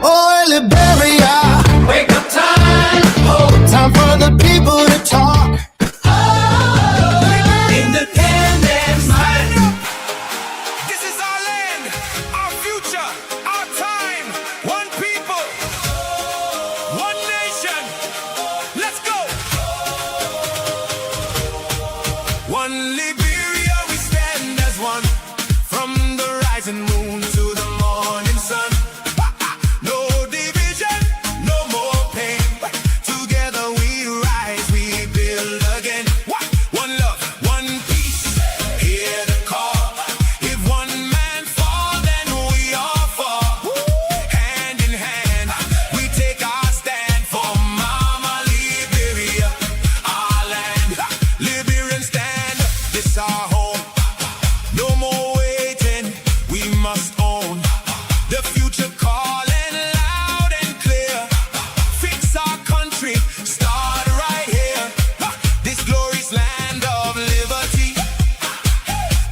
Oh, Liberia, wake up time. Oh, time for the people to talk. Independence. This is our land, our future, our time. One people, one nation. Let's go. One Liberia, we stand as one. From the rising moon to the morning sun. No division, no more pain. Together we rise, we build again. One love, one peace. Hear the call. If one man fall, then we all fall. Hand in hand, we take our stand for Mama Liberia, our land. Liberian stand, this our home. No more waiting, we must own. The future calling loud and clear. Fix our country, start right here. This glorious land of liberty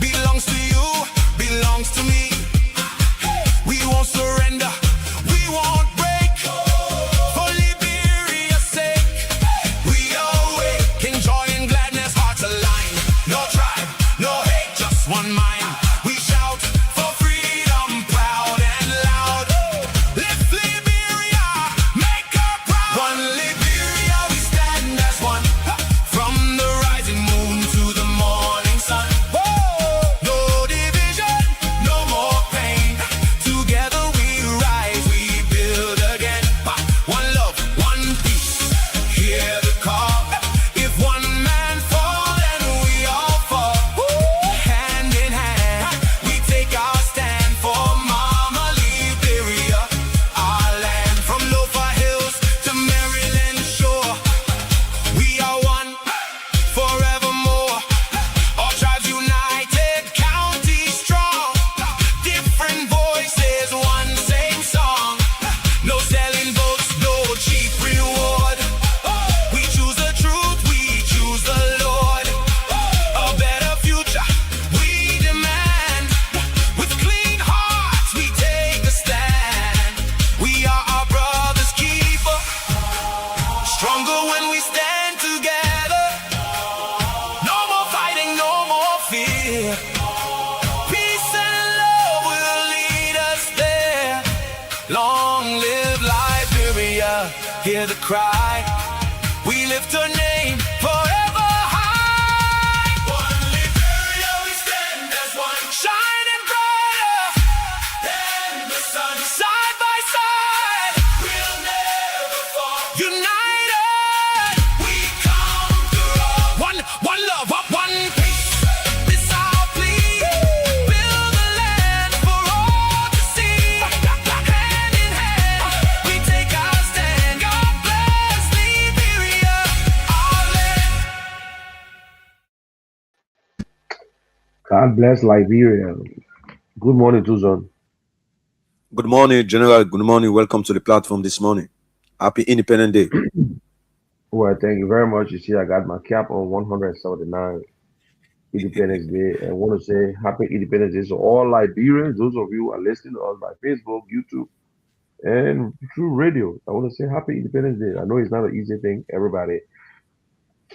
belongs to you, belongs to me. We won't surrender, we won't break. For Liberia's sake, we awake in joy and gladness, hearts aligned. No tribe, no hate, just one mind. We shout for freedom, proud and loud. Lift Liberia, make her proud. One Liberia, we stand as one. From the rising moon to the morning sun. No division, no more pain. Together we rise, we build again. One love, one peace. Hear the call. If one man fall, then we all fall. Hand in hand, we take our stand for Mama Liberia, our land. From Lofa Hills to Maryland shore, we are one forevermore. All tribes united, county strong. Different voices, one same song. No selling votes, no cheap reward. We choose the truth, we choose the Lord. A better future, we demand. With clean hearts, we take a stand. We are our brother's keeper. Stronger when we stand together. No more fighting, no more fear. Peace and love will lead us there. Long live Liberia, hear the cry. We lift her name forever high. One Liberia, we stand as one. Shining brighter than the sun. Side by side, we'll never fall. United, we conquer all. One love, one peace. This our plea. Build a land for all to see. Hand in hand, we take our stand. God bless Liberia, our land. God bless Liberia. Good morning, Tuzon. Good morning, General. Good morning. Welcome to the platform this morning. Happy Independent Day. Well, thank you very much. You see, I got my cap on 179 Independence Day, and want to say Happy Independence Day to all Liberians. Those of you who are listening to us by Facebook, YouTube, and through radio. I want to say Happy Independence Day. I know it's not an easy thing. Everybody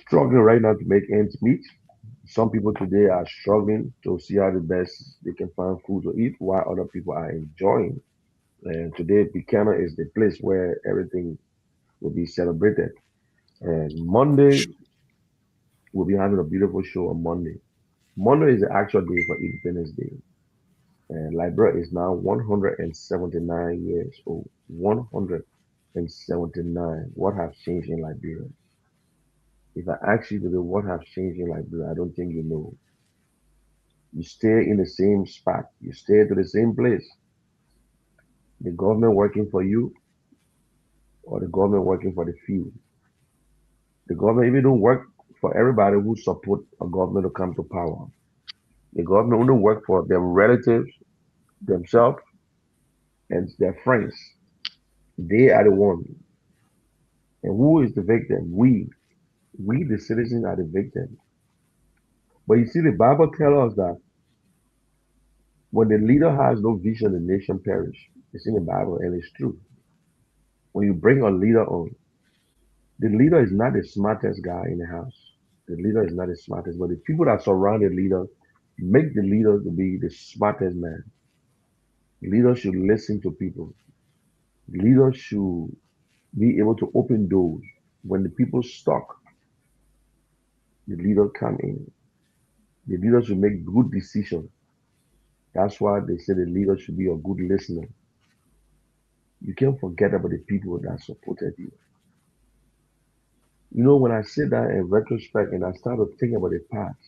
struggling right now to make ends meet. Some people today are struggling to see how the best they can find food to eat, while other people are enjoying. And today, Buchanan is the place where everything will be celebrated. And Monday, we'll be having a beautiful show on Monday. Monday is the actual day for Independence Day. And Liberia is now 179 years old. 179. What has changed in Liberia? If I ask you today what has changed in Liberia, I don't think you know. You stay in the same spot. You stay to the same place. The government working for you or the government working for the few. The government even don't work for everybody who support a government to come to power. The government only work for their relatives, themselves, and their friends. They are the one. And who is the victim? We. We, the citizens, are the victim. But you see, the Bible tells us that When the leader has no vision, the nation perish. It's in the Bible and it's true. When you bring a leader on, the leader is not the smartest guy in the house. The leader is not the smartest, but the people that surround the leader make the leader to be the smartest man. Leaders should listen to people. Leaders should be able to open doors. When the people stuck, the leader come in. The leader should make good decisions. That's why they say the leader should be a good listener. You can't forget about the people that supported you. You know, when I sit down in retrospect and I start to think about the past,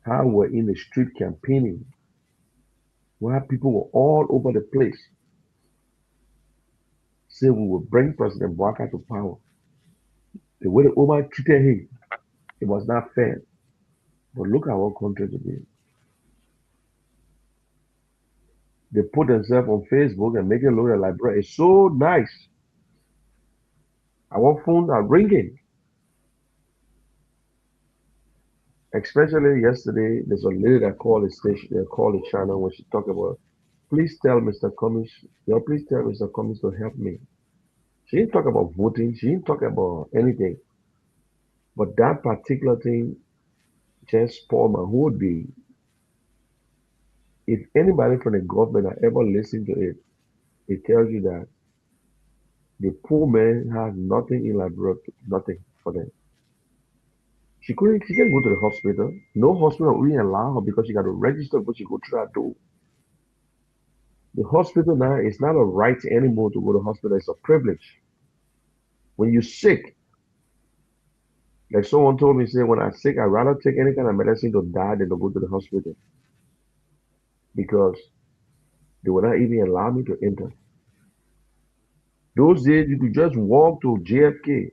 how we're in the street campaigning, where people were all over the place, say we will bring President Bouaka to power. The way the Obama treated him, it was not fair. But look at our country today. They put themselves on Facebook and make it look like, bro, it's so nice. Our phones are ringing. Especially yesterday, there's a lady that called the station, they called the channel when she talked about, please tell Mr. Cummings, please tell Mr. Cummings to help me. She didn't talk about voting, she didn't talk about anything. But that particular thing just spoiled my whole day. If anybody from the government that ever listened to it, it tells you that the poor man has nothing in Liberia, nothing for them. She can't go to the hospital. No hospital will even allow her because she got to register before she go through that door. The hospital now is not a right anymore to go to the hospital, it's a privilege. When you're sick, like someone told me, say, when I'm sick, I'd rather take any kind of medicine to die than to go to the hospital because they will not even allow me to enter. Those days, you could just walk to JFK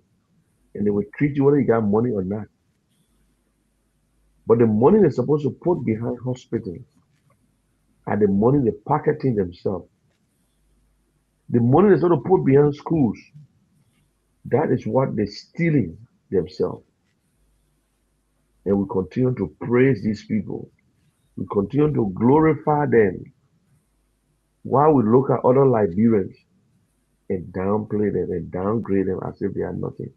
and they would treat you whether you got money or not. But the money they're supposed to put behind hospitals are the money they're pocketing themselves. The money they're supposed to put behind schools, that is what they're stealing themselves. And we continue to praise these people. We continue to glorify them while we look at other Liberians and downplay them and downgrade them as if they are nothing.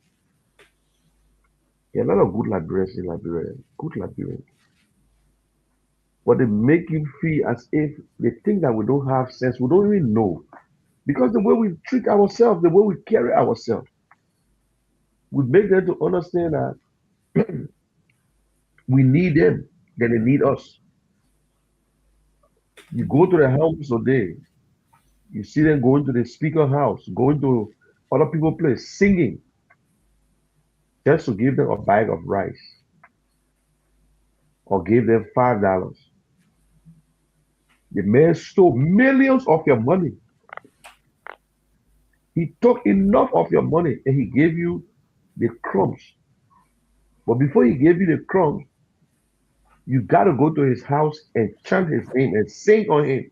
There are a lot of good Liberians in Liberia, good Liberians. But they make you feel as if they think that we don't have sense. We don't even know. Because the way we treat ourselves, the way we carry ourselves, we make them to understand that we need them, then they need us. You go to the house today, you see them going to the speaker house, going to other people's place, singing, just to give them a bag of rice or give them $5. The man stole millions of your money. He took enough of your money and he gave you the crumbs. But before he gave you the crumbs, you got to go to his house and chant his name and sing on him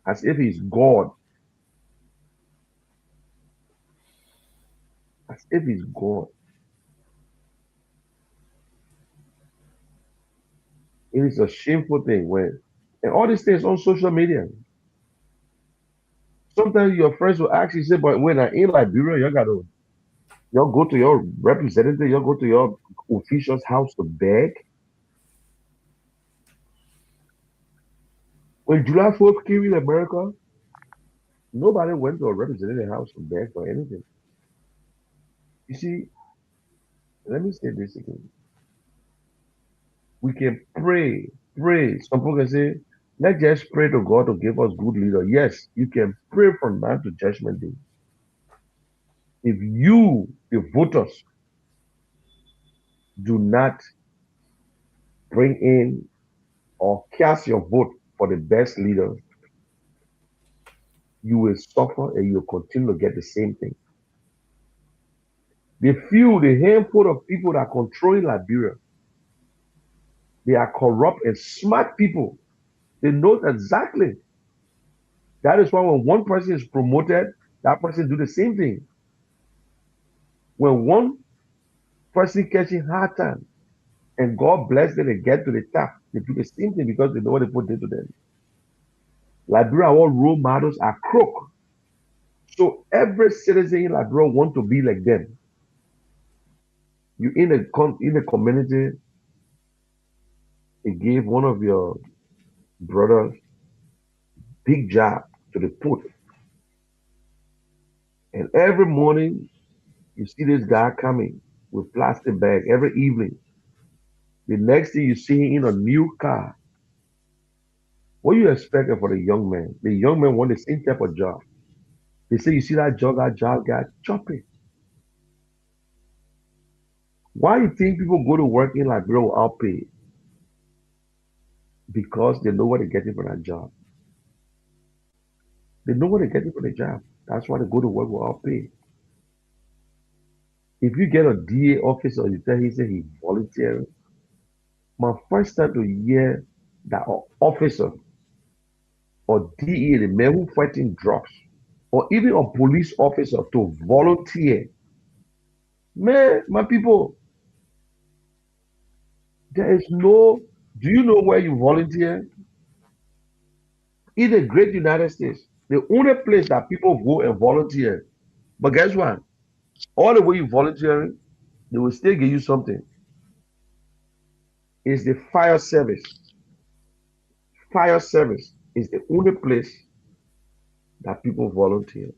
as if he's God. As if he's God. It is a shameful thing when, and all these things on social media. Sometimes your friends will actually say, but when I'm in Liberia, y'all go to your representative, y'all go to your official's house to beg. When July 4th came in America, nobody went to a representative house to beg for anything. You see, let me say this again. We can pray. Some people can say, let's just pray to God to give us good leader. Yes, you can pray from now to judgment day. If you, the voters, do not bring in or cast your vote for the best leader, you will suffer and you'll continue to get the same thing. The handful of people that control Liberia, they are corrupt and smart people. They know exactly. That is why when one person is promoted, that person do the same thing. When one person catching hard time and God bless them and get to the top, they do the same thing because they know what they put into them. Liberia, all role models are crook. So every citizen in Liberia want to be like them. You in a community, it gave one of your brothers big job to the put, and every morning you see this guy coming with plastic bag every evening. The next thing you see him in a new car. What you expecting for the young man? The young man want the same type of job. They say you see that job got choppy. Why you think people go to work in Liberia without pay? Because they know what they're getting for that job. They know what they're getting for the job. That's why they go to work without pay. If you get a DA officer, you tell him say he volunteering. My first time to hear that an officer or DA, the man who fighting drugs, or even a police officer to volunteer. Man, my people, there is no. Do you know where you volunteer? In the great United States, the only place that people go and volunteer. But guess what? All the way you volunteering, they will still give you something. It's the fire service. Fire service is the only place that people volunteer.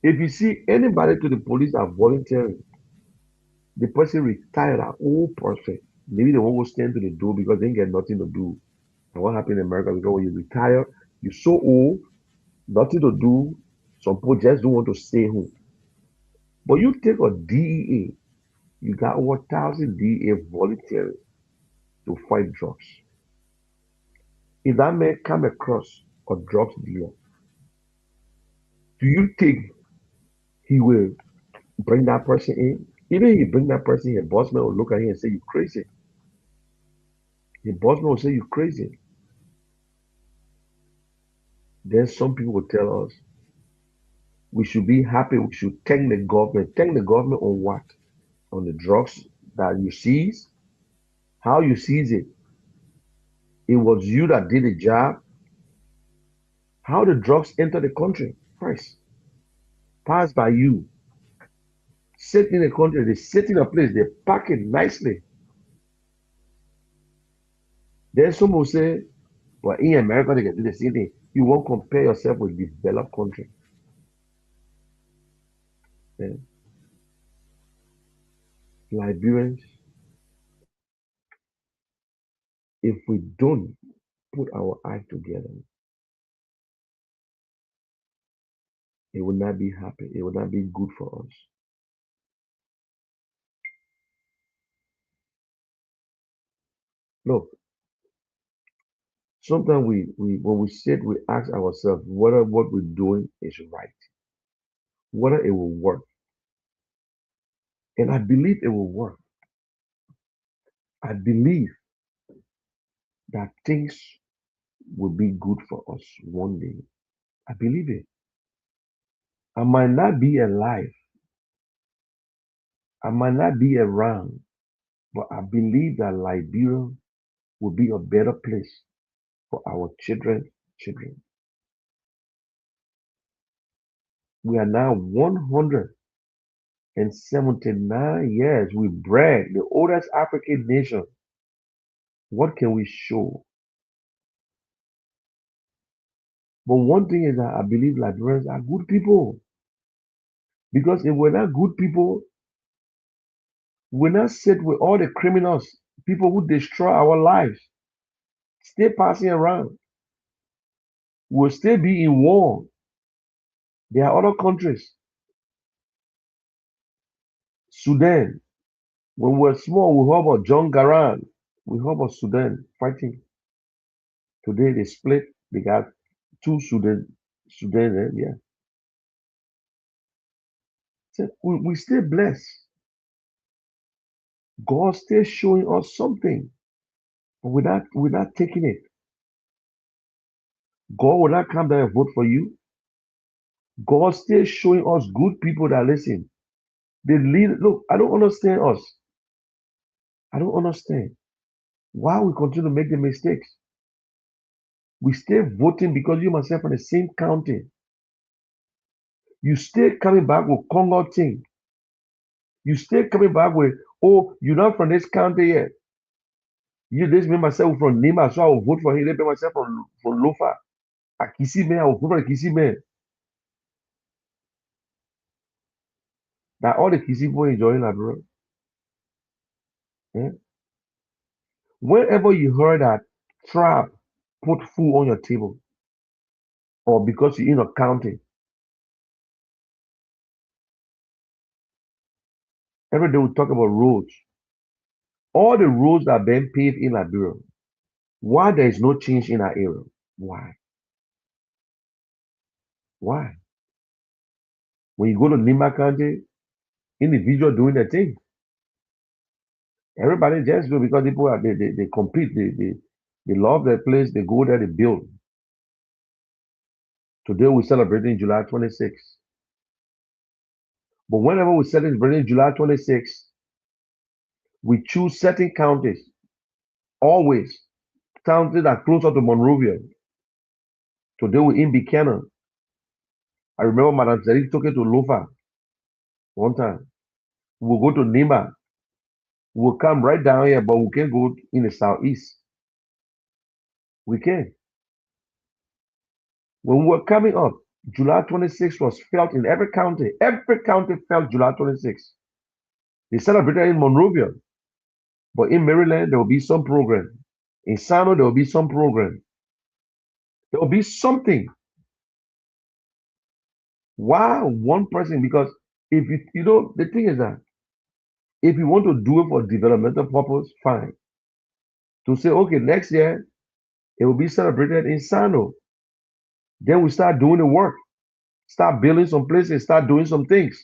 If you see anybody to the police are volunteering, the person retired an old person. Maybe they won't go stand to the door because they ain't get nothing to do. And what happened in America? Because when you retire, you're so old, nothing to do. Some people just don't want to stay home. But you take a DEA, you got over 1,000 DEA volunteering to fight drugs. If that man come across a drugs dealer, do you think he will bring that person in? Even if he bring that person in, boss man will look at him and say, you crazy. The boss man will say, you crazy. Then some people will tell us, we should be happy, we should thank the government. Thank the government on what? On the drugs that you seize? How you seize it? It was you that did the job. How the drugs enter the country first? Pass by you. Sit in the country, they sit in a place, they pack it nicely. Then some will say, well, in America, they can do the same thing. You won't compare yourself with developed country. Yeah. Liberians, if we don't put our act together, it will not be happy. It will not be good for us. Look, sometimes we when we sit, we ask ourselves whether what we're doing is right, whether it will work. And I believe it will work. I believe that things will be good for us one day. I believe it. I might not be alive. I might not be around, but I believe that Liberia will be a better place for our children. We are now 179 years. We brag, the oldest African nation. What can we show? But one thing is that I believe Liberians are good people. Because if we're not good people, we're not sit with all the criminals, people who destroy our lives, still passing around. We'll still be in war. There are other countries. Sudan. When we were small, we heard about John Garang. We heard about Sudan fighting. Today they split. They got two Sudan, yeah. So we still blessed. God still showing us something. But we're not taking it. God will not come down and vote for you. God still showing us good people that listen. They lead. Look, I don't understand us. I don't understand why we continue to make the mistakes. We stay voting because you myself from the same county. You stay coming back with Congo thing. You stay coming back with, oh, you're not from this county yet. You this me myself from Nima, so I will vote for him. They be myself from Lofa. A Kisi man, I will vote for the Kisi man. That all the Kisi boy enjoying that, bro. Eh? Whenever you heard that trap put food on your table, or because you're in a county, every day we talk about roads. All the roads that have been paved in Liberia, why there is no change in our area? Why? Why? When you go to Nima County, individual doing their thing. Everybody just do because people are they compete, they love their place, they go there, they build. Today we're celebrating July 26th. But whenever we celebrate July 26th, we choose certain counties, always counties that are closer to Monrovia. Today we're in Buchanan. I remember Madam Zeri took it to Lofa one time. We'll go to Nima. We'll come right down here, but we can't go in the southeast. We can. When we were coming up, July 26th was felt in every county. Every county felt July 26th. They celebrated in Monrovia, but in Maryland, there will be some program. In Sano, there will be some program. There will be something. Why one person? Because if you know, the thing is that if you want to do it for developmental purpose, fine. To say, okay, next year it will be celebrated in Sano. Then we start doing the work, start building some places, start doing some things.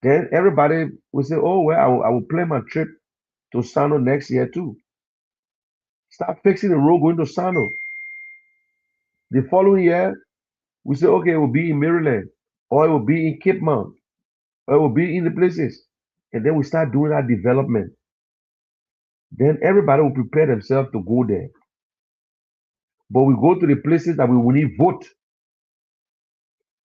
Then everybody will say, oh, well, I will plan my trip to Sano next year too. Start fixing the road going to Sano. The following year, we say, okay, it will be in Maryland, or it will be in Cape Mount, or it will be in the places. And then we start doing that development. Then everybody will prepare themselves to go there. But we go to the places that we will need vote.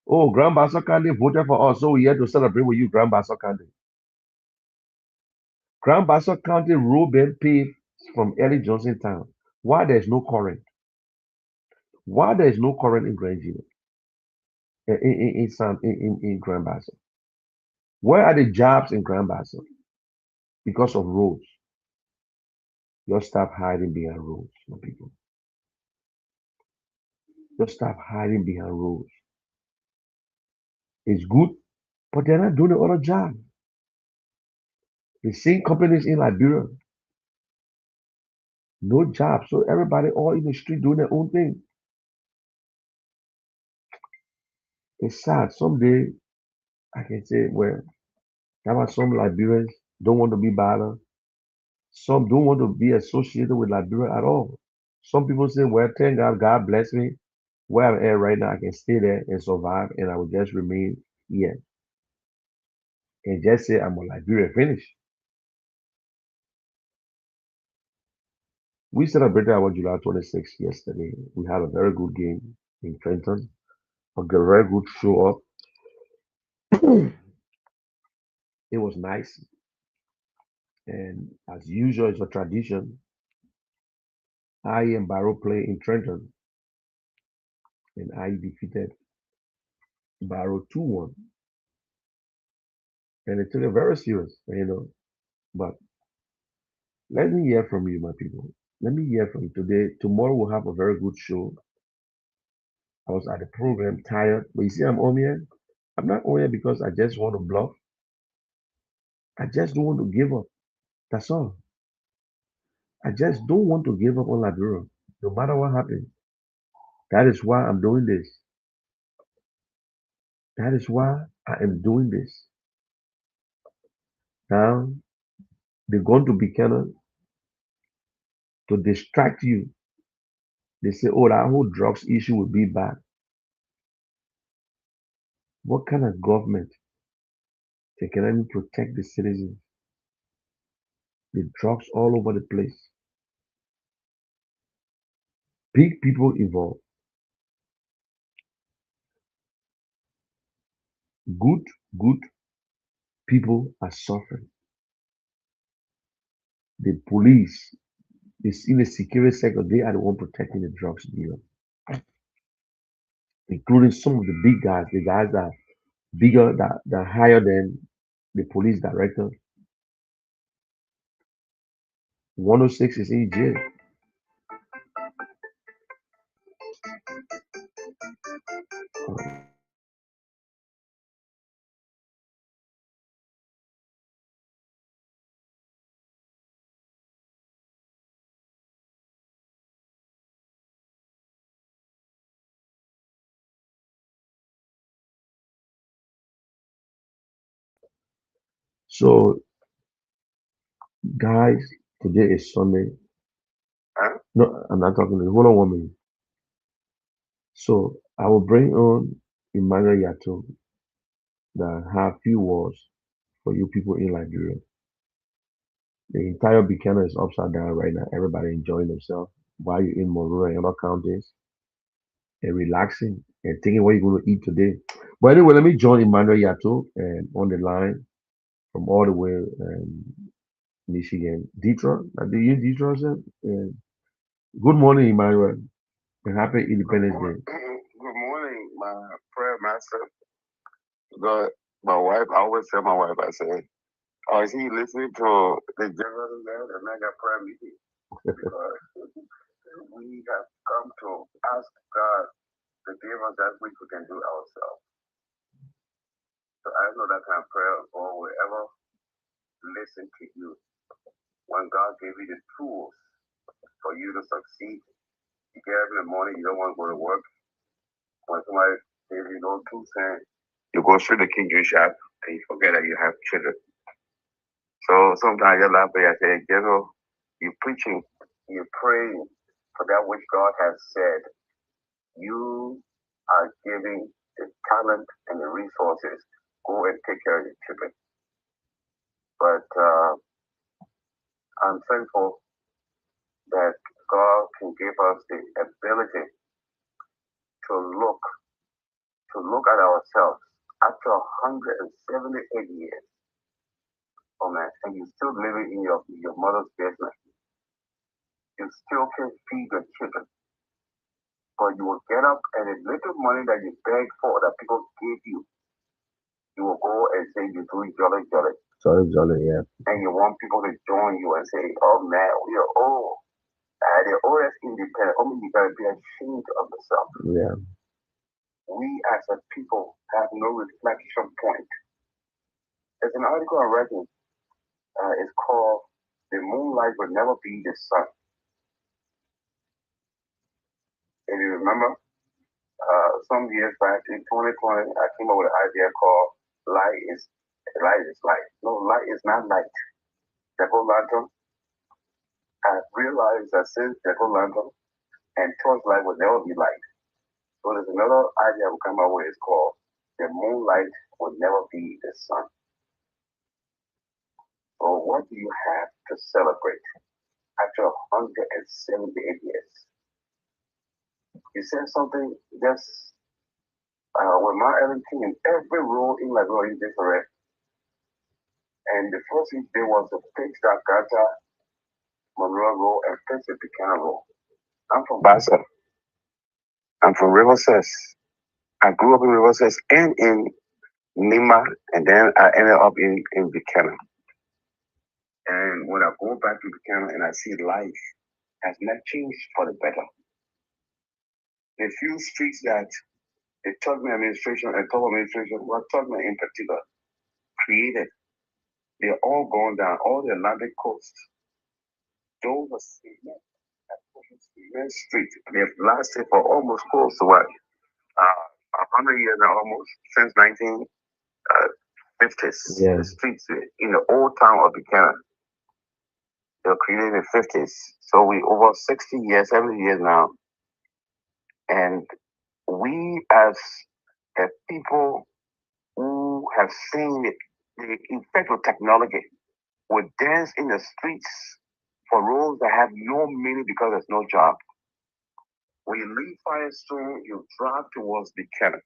Oh, Grand Bassa County voted for us, so we here to celebrate with you, Grand Bassa County. Grand Bassa County road been paved from early Johnson Town. Why there's no current? Why there's no current in Grand Gino, in Grand Bassa? Where are the jobs in Grand Bassa? Because of roads. Just stop hiding behind roads, my people. Just stop hiding behind roads. It's good, but they're not doing the other job. The same companies in Liberia, no job. So everybody all in the street doing their own thing. It's sad. Someday I can say, well, there are some Liberians don't want to be bothered. Some don't want to be associated with Liberia at all. Some people say, well, thank God, God bless me. Where I'm at right now, I can stay there and survive, and I will just remain here and just say I'm a Liberia finish. We celebrated our July 26th yesterday. We had a very good game in Trenton, a very good show up. It was nice. And as usual, it's a tradition. I and Barrow play in Trenton, and I defeated Barrow 2-1. And it took it very serious. But let me hear from you, my people. Let me hear from you today. Tomorrow we'll have a very good show. I was at the program tired, but you see, I'm on here. I'm not on here because I just want to bluff. I just don't want to give up. That's all. I just don't want to give up on Liberia, no matter what happens. That is why I'm doing this. That is why I am doing this. Now, they're going to Buchanan to distract you. They say, oh, that whole drugs issue will be bad. What kind of government they can even protect the citizens? The drugs all over the place. big people involved. Good people are suffering. The police is in the security sector. They are the one protecting the drugs dealer, including some of the big guys, the guys that are bigger, that higher than the police director. 106 is in jail. So, guys, today is Sunday. No, I'm not talking to you. Hold on 1 minute. So, I will bring on Emmanuel Yato that have few words for you people in Liberia. The entire Buchanan is upside down right now. Everybody enjoying themselves while you're in Monroe and other counties and relaxing and thinking what you're going to eat today. But anyway, let me join Emmanuel Yato and on the line from all the way Michigan, Detroit. Do you Detroit, sir? Good morning, Emmanuel, and happy Independence Day. Good morning, my prayer master. God, my wife, I always tell my wife, I say, oh, is he listening to the general there, the mega prayer meeting? Because we have come to ask God to give us that which we can do ourselves. So I know that kind of prayer God will ever listen to you. When God gave you the tools for you to succeed, you get up in the morning, you don't want to go to work. When somebody gives you those 2 cents, you go straight to King Juice shop and you forget that you have children. So sometimes you laugh at I say, you're preaching, you're praying for that which God has said. You are giving the talent and the resources. Go and take care of your children. But I'm thankful that God can give us the ability to look at ourselves after 178 years. Oh man, and you're still living in your mother's basement. You still can feed your children. But you will get up and the little money that you beg for that people give you, you will go and say you're doing jolly jolly. Jolly, yeah. And you want people to join you and say, oh man, we are old. The old is independent. I mean, you gotta be ashamed of yourself. Yeah. We as a people have no reflection point. There's an article I'm reading. It's called "The Moonlight Will Never Be the Sun." If you remember, some years back in 2020, I came up with an idea called "Light is light." No, light is not light. Jack Lantern. I realized that since Jack Lantern and torchlight will never be light. So there's another idea we come up with. It's called "The Moonlight Will Never Be the Sun." So what do you have to celebrate after 178 years? You said something just with my early team, every role in Liberia is different. And the first thing they was to fix that Gata, Monroe role, and fix the Buchanan role. I'm from Bassa. I'm from Riverside. I grew up in Riverside and in Nima, and then I ended up in Buchanan. And when I go back to Buchanan and I see life has not changed for the better. The few streets that the Tubman administration and top administration, well, Tubman in particular, created, they're all gone down, all the Atlantic coast. Those are cement streets. They've lasted for almost close to what? 100 years now, almost, since 1950s. Yeah. The streets in the old town of Buchanan, they were created in the 50s. So we over 60 years, 70 years now. And we as a people who have seen the effect of technology would dance in the streets for roles that have no meaning because there's no job. When you leave Firestone, you drive towards Buchanan.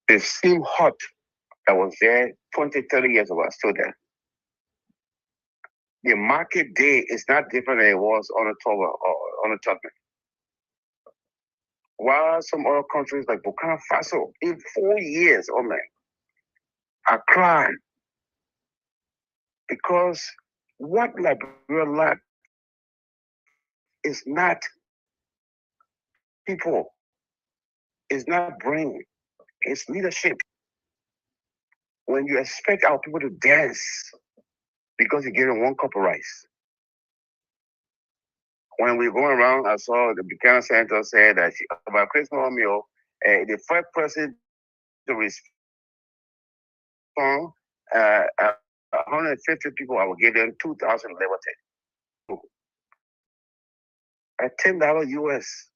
The same hut that was there 20, 30 years ago is still there. The market day is not different than it was on October or on the Tubman. While some other countries like Burkina Faso, in 4 years, oh man, I cried because what Liberia lack is not people, it's not brain, it's leadership. When you expect our people to dance because you give them one cup of rice. When we were going around, I saw the Buchanan Center said that about Christmas meal, the first person to respond, 150 people, I will give them 2,000 liberty. At $10 US.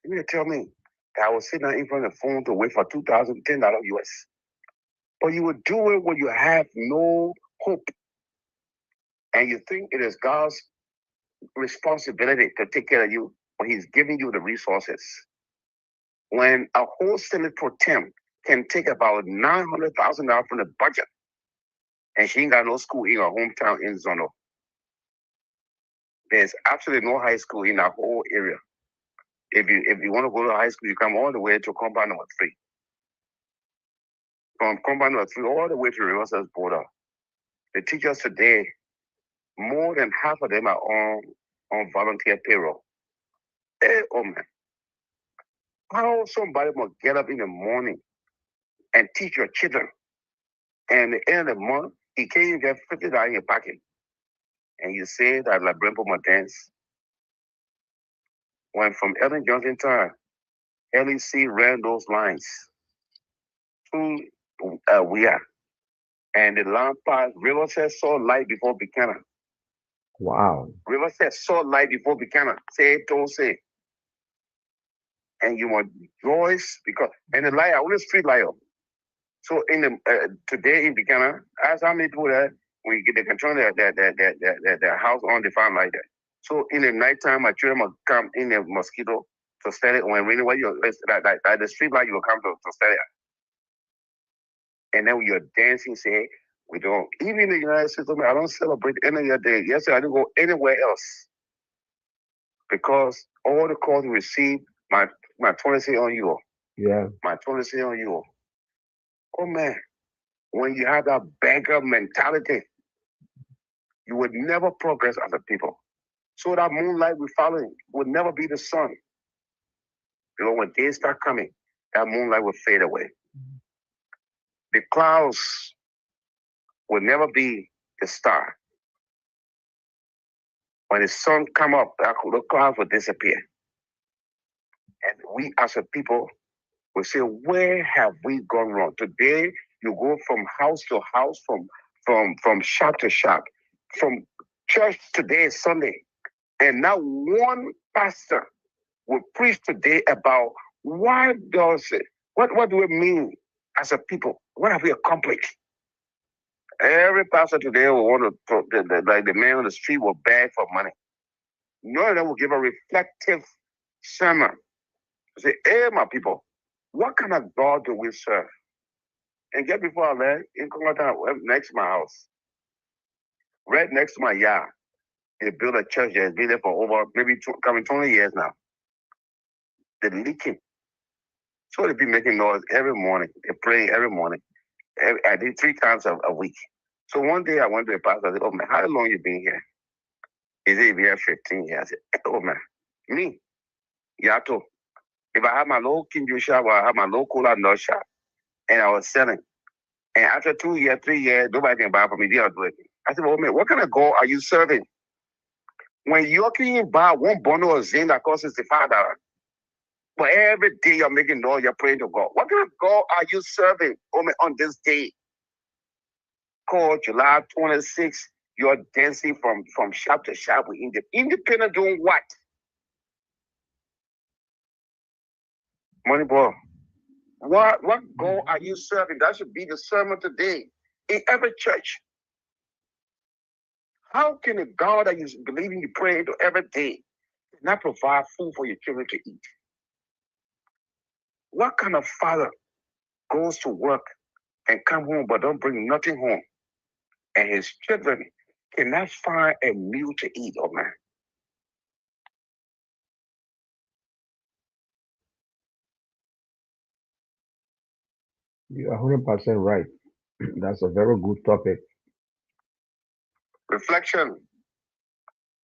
You mean to tell me that I was sitting in front of the phone to wait for $2,000, $10 US. But you would do it when you have no hope. And you think it is God's responsibility to take care of you when He's giving you the resources. When a whole Senate pro tem can take about $900,000 from the budget, and she ain't got no school in her hometown in Zono. There's absolutely no high school in that whole area. If you want to go to high school, you come all the way to compound number 3. From compound number 3 all the way to Riverside border. The teachers today, more than half of them are on volunteer payroll. Oh man. How somebody must get up in the morning and teach your children, and at the end of the month, he can't even get $50 in your pocket. And you say that Liberia must dance. When from Ellen Johnson time, LEC ran those lines to we are. And the lamp pass, Riverside saw light before Buchanan. Wow. Riverside saw light before Buchanan. Say, don't say. And you must rejoice because, and the light, only street light up. So in the today in Buchanan, ask how many people there when you get the control their house on the farm like that. So in the nighttime, my children must come in the mosquito to study. When really what you like the street light, you will come to study. And then when you're dancing, say we don't. Even in the United States, I don't celebrate any other day. Yesterday, I didn't go anywhere else because all the calls we received, my 20 on you. Yeah. My 20 on you. Oh man, when you have that beggar mentality, you would never progress as a people. So that moonlight we're following would never be the sun. Because when days start coming, that moonlight will fade away. The clouds will never be the star. When the sun come up, the clouds will disappear. And we as a people will say, where have we gone wrong? Today, you go from house to house, from shop to shop, from church today is Sunday. And now one pastor will preach today about what do it mean as a people? What have we accomplished? Every pastor today will want to, like the man on the street will beg for money. None of them will give a reflective sermon. Say, hey, my people, what kind of God do we serve? And just before I left, in Kongata, next to my house, right next to my yard, they built a church that has been there for over maybe 20 years now. They're leaking. So they be making noise every morning. They pray every morning. I did 3 times a week. So one day I went to a pastor. I said, oh man, how long you been here? He said, been here 15 years. I said, oh man, me? Yato. If I had my little Kinju shop or I had my little cola nut shop and I was selling, and after 2 years, 3 years, nobody can buy from me. They are doing it. I said, well, man, what kind of God are you serving? When you can buy one bundle of zinc that costs $65, but every day you're making noise, you're praying to God. What kind of God are you serving on this day? Called July 26th, you're dancing from shop to shop with independent doing what? Money boy. What God are you serving? That should be the sermon today in every church. How can a God that you believe in, you pray to every day, not provide food for your children to eat? What kind of father goes to work and come home but don't bring nothing home, and his children cannot find a meal to eat, oh man? You're 100% right. That's a very good topic. Reflection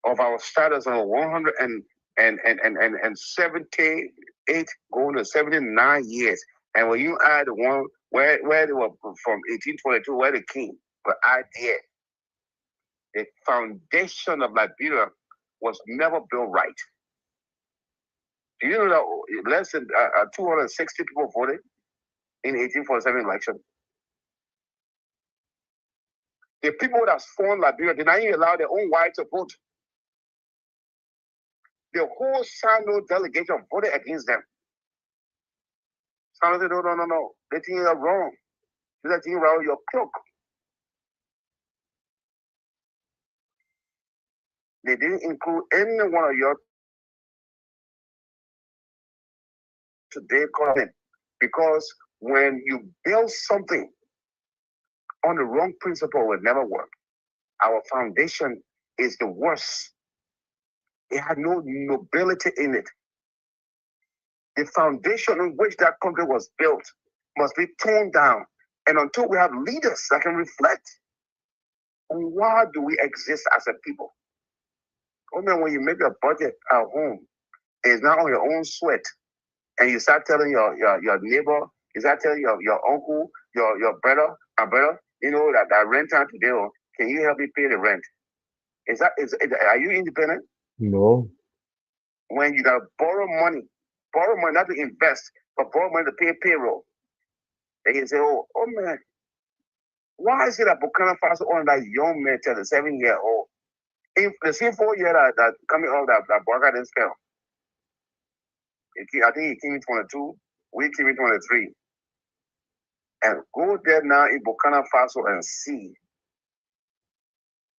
of our status on 178 going to 79 years. And when you add the one where they were from 1822, where they came, but I did. The foundation of Liberia was never built right. Do you know that less than 260 people voted in the 1847 election? The people that formed Liberia did not even allow their own whites to vote. The whole Sano delegation voted against them. Sano said, no. They think you're wrong. They think you're wrong, you're crook. They didn't include any one of your today comment, because when you build something on the wrong principle, it will never work. Our foundation is the worst. It had no nobility in it. The foundation on which that country was built must be torn down. And until we have leaders that can reflect on why do we exist as a people. Oh man, when you make a budget at home, it's not on your own sweat. And you start telling your neighbor, you start telling your uncle, your brother, you know, that rent time today, or can you help me pay the rent? Are you independent? No. When you gotta borrow money not to invest, but borrow money to pay payroll. And you say, oh man, why is it that Burkina Faso on that young man, 7-year-old, in the same 4 year that coming out that Burkina didn't spell? I think he came in 22, we came in 23. And go there now in Burkina Faso and see.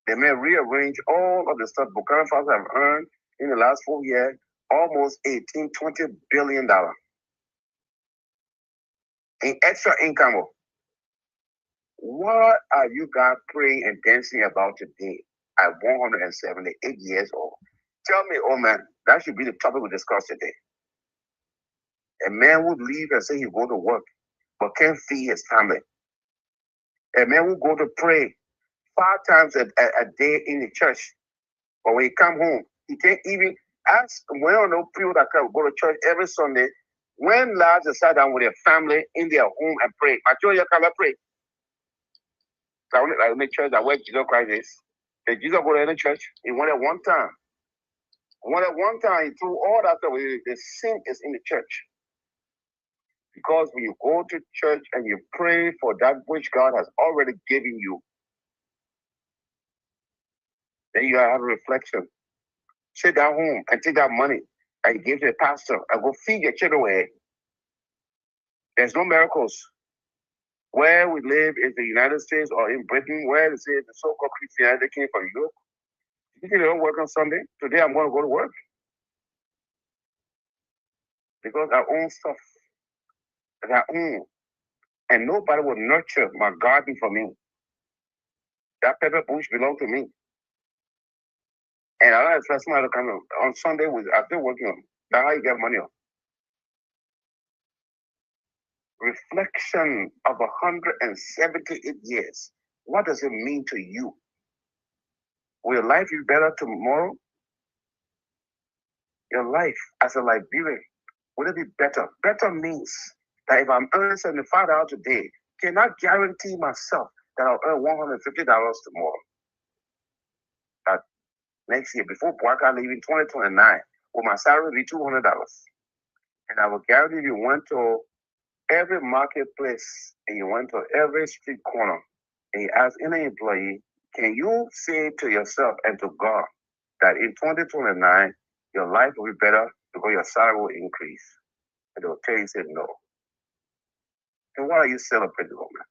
They may rearrange all of the stuff Burkina Faso have earned in the last 4 years, almost $18, $20 billion in extra income. What are you guys praying and dancing about today at 178 years old? Tell me, oh man, that should be the topic we discuss today. A man would leave and say he'll go to work, but can't feed his family. A man will go to pray 5 times a day in the church, but when he come home, he can't even ask. When I know people that go to church every Sunday, when last they sat down with their family in their home and pray? I told you, can pray. So I make church that where Jesus Christ is. Did Jesus go to any church? He went at one time. He threw all that stuff. The sin is in the church. Because when you go to church and you pray for that which God has already given you, then you have a reflection. Sit down home and take that money and give to the pastor and go feed your children away. There's no miracles. Where we live is the United States or in Britain, where they say the so-called Christianity came from Europe. You think they don't work on Sunday? Today I'm going to go to work. Because I own stuff that I own. And nobody will nurture my garden for me. That pepper bush belongs to me. And I don't expect somebody to come on Sunday. I'm still working on it. That's how you get money on. Reflection of 178 years. What does it mean to you? Will life be better tomorrow? Your life as a Liberian, will it be better? Better means that if I'm earning $75 today, cannot guarantee myself that I'll earn $150 tomorrow. That next year, before Boaka leaving 2029, will my salary be $200? And I will guarantee if you went to every marketplace and you went to every street corner and you ask any employee, can you say to yourself and to God that in 2029, your life will be better because your salary will increase? And they'll tell you, say no. And why are you celebrating, man?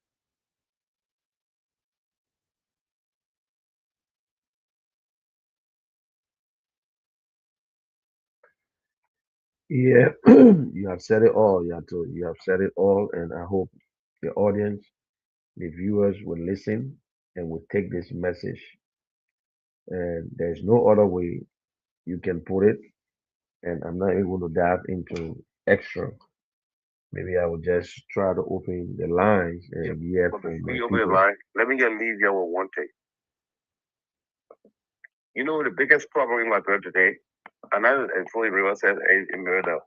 Yeah, you have said it all, Yato. You have said it all, and I hope the audience, the viewers will listen and will take this message. And there's no other way you can put it. And I'm not even going to dive into extra. Maybe I will just try to open the lines and hear But from before my you open the people. line, let me just leave you with one thing. You know the biggest problem in Liberia today, and I and fully River says in Murder,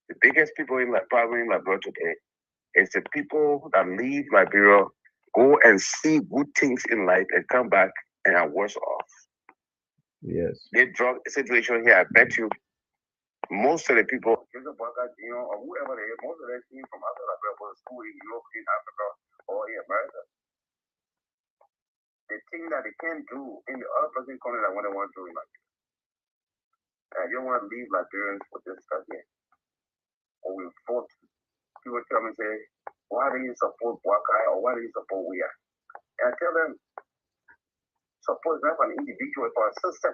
the biggest problem in Liberia today is the people that leave Liberia, go and see good things in life and come back and are worse off. Yes. The drug situation here, I bet you most of the people, or whoever they are, most of them came from outside Liberia, go to school in Europe, in Africa, or in America. The thing that they can't do in the other person country that what they want to do in Liberia. And you don't want to leave Liberians with this stuff here. Or we fought. People tell me, say, why do you support Wakai or why do you support We Are? And I tell them, support is not for an individual, it's for a system.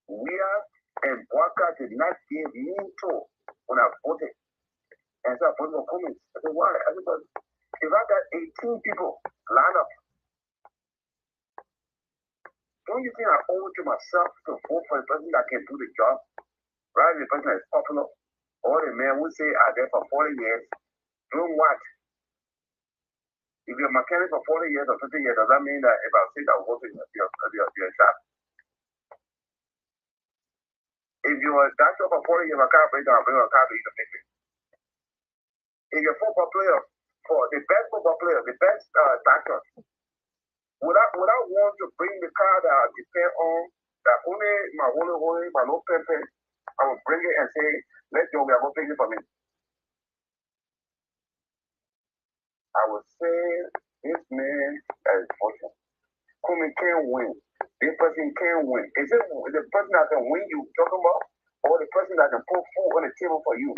We Are and Wakai did not give me to when I voted. And so I put no comments. I said, why? I said, but if I got 18 people line up, don't you think I owe it to myself to vote for the person that can do the job? Rather than the person that is popular? Or the man who say are there for 40 years, doing what? If you're a mechanic for 40 years or 50 years, does that mean that if I say that I'll go to your shop? If you're a doctor for 40 years, a car breakdown, I'll bring a car to you to fix it. If you're a football player, for the best football player, the best doctor, would I want to bring the car that I depend on, that only my holy, my no pen, I will bring it and say, let your go fix it for me. I would say this man is fortunate. Kumi can't win. This person can't win. Is it the person that can win you talking about, or the person that can put food on the table for you?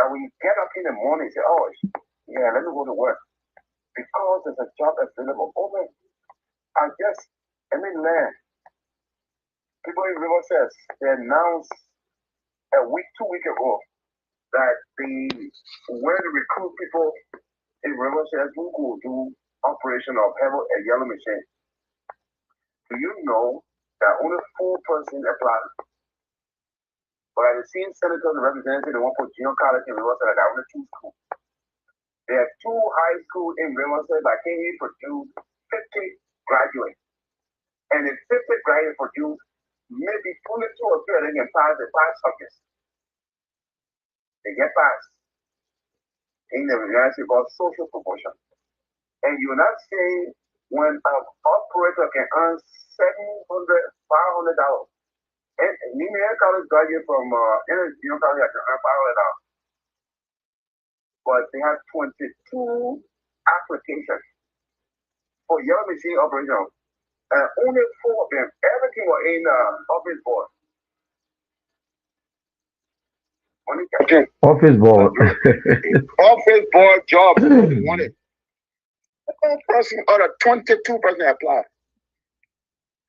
That when you get up in the morning, say, oh, yeah, let me go to work. Because there's a job available. Over, let me learn. People in River says, they announced a week, 2 weeks ago, that where to recruit people in River says who could do operation of have a yellow machine. Do you know that only 4% applied? But at the same senators and representatives, they want to put junior college in River State, that only 2 schools. There are 2 high schools in River State that can even produce 50 graduates. And if 50 graduates produce, maybe only 2 or 3 of them can pass the 5 subjects. They get passed in the university called social promotion. And you're not saying when an operator can earn $700, $500. And Nina college graduate from junior college can earn $500. But they have 22 applications for yellow machine operation. And only 4 of them, everything was in office board. Office board. Office board job wanted. One person or the 22% applied.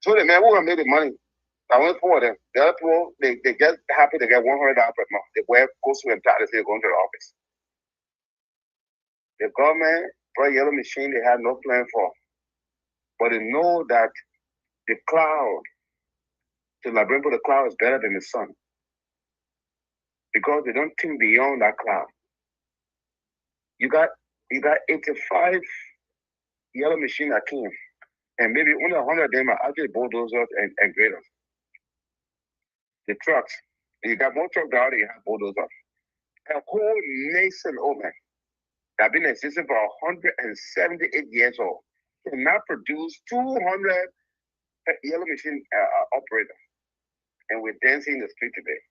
So the man who made the money. I went for them. The other people, they get happy to get $100 per month. They go to them tired, they going to the office. The government brought yellow machine they had no plan for. But they know that the cloud, the labyrinth of the cloud is better than the sun. Because they don't think beyond that cloud. You got 85 yellow machine that came. And maybe only 100 of them are actually bulldozers and graders. The trucks. You got more trucks out there, you have bulldozers. A whole nation, oh man, that have been existing for 178 years old, cannot produce 200 yellow machine operators. And we're dancing in the street today.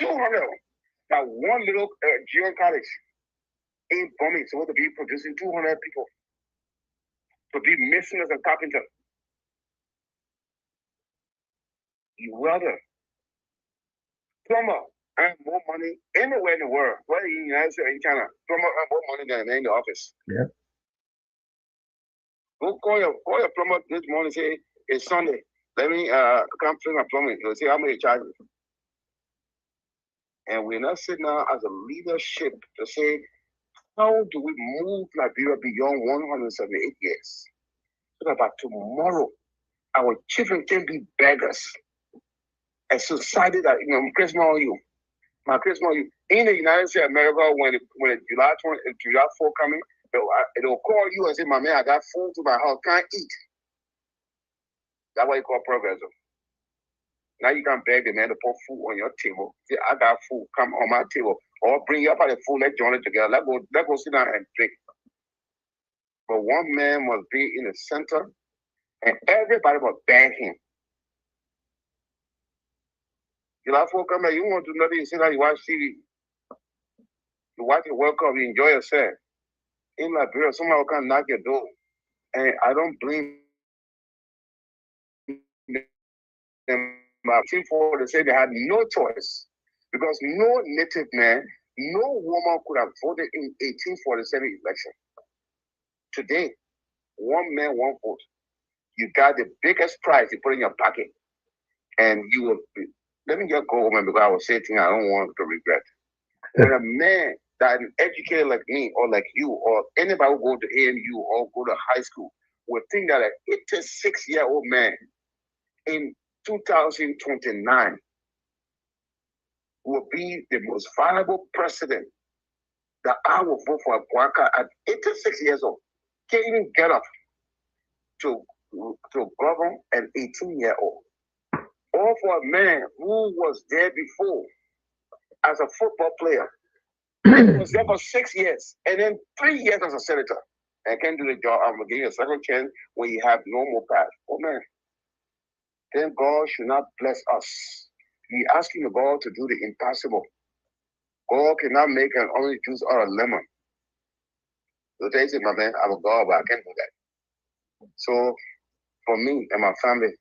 200. Now, one little junior college in Bombing is supposed to be producing 200 people to be masons and carpenters. You welder, plumber, earn more money anywhere in the world, whether in the United States or in China. Plumber earn more money than in the office. Yeah. Go call your plumber this morning and say, it's Sunday. let me come fix my plumbing. He'll say, how much you charge me? And we're not sitting now as a leadership to say, how do we move Liberia beyond 178 years? So that by tomorrow, our children can be beggars. A society that, Christmas on you. My Christmas on you. In the United States of America, when the July 4 coming, they'll call you and say, my man, I got food to my house, can't eat. That's what you call progressive. Now you can beg the man to put food on your table. Say, I got food, come on my table. Or bring you up at the food, let's join it together. Let's go sit down and drink. But one man must be in the center and everybody must beg him. July 4 come back, you won't do nothing, you sit down, you watch TV. You watch the World Cup, you enjoy yourself. In Liberia, somebody will come knock your door. And I don't blame them. For they say they had no choice because no native man, no woman could have voted in 1847 election. Today, one man, one vote. You got the biggest prize you put in your pocket, and you will be. Let me just go, man, because I was saying things I don't want to regret. When a man that is educated like me or like you or anybody who go to AMU or go to high school would think that an 86-year-old man in 2029 will be the most valuable president that I will vote for Bwaka at 86 years old. Can't even get up to govern an 18-year-old. Or for a man who was there before as a football player. He was there for 6 years and then 3 years as a senator. And can't do the job. I'm going to give you a second chance when you have no more path. Oh, man. Then God should not bless us. We asking the God to do the impossible. God cannot make an orange juice out of lemon. So they say, my man, I'm a God, but I can't do that. So for me and my family,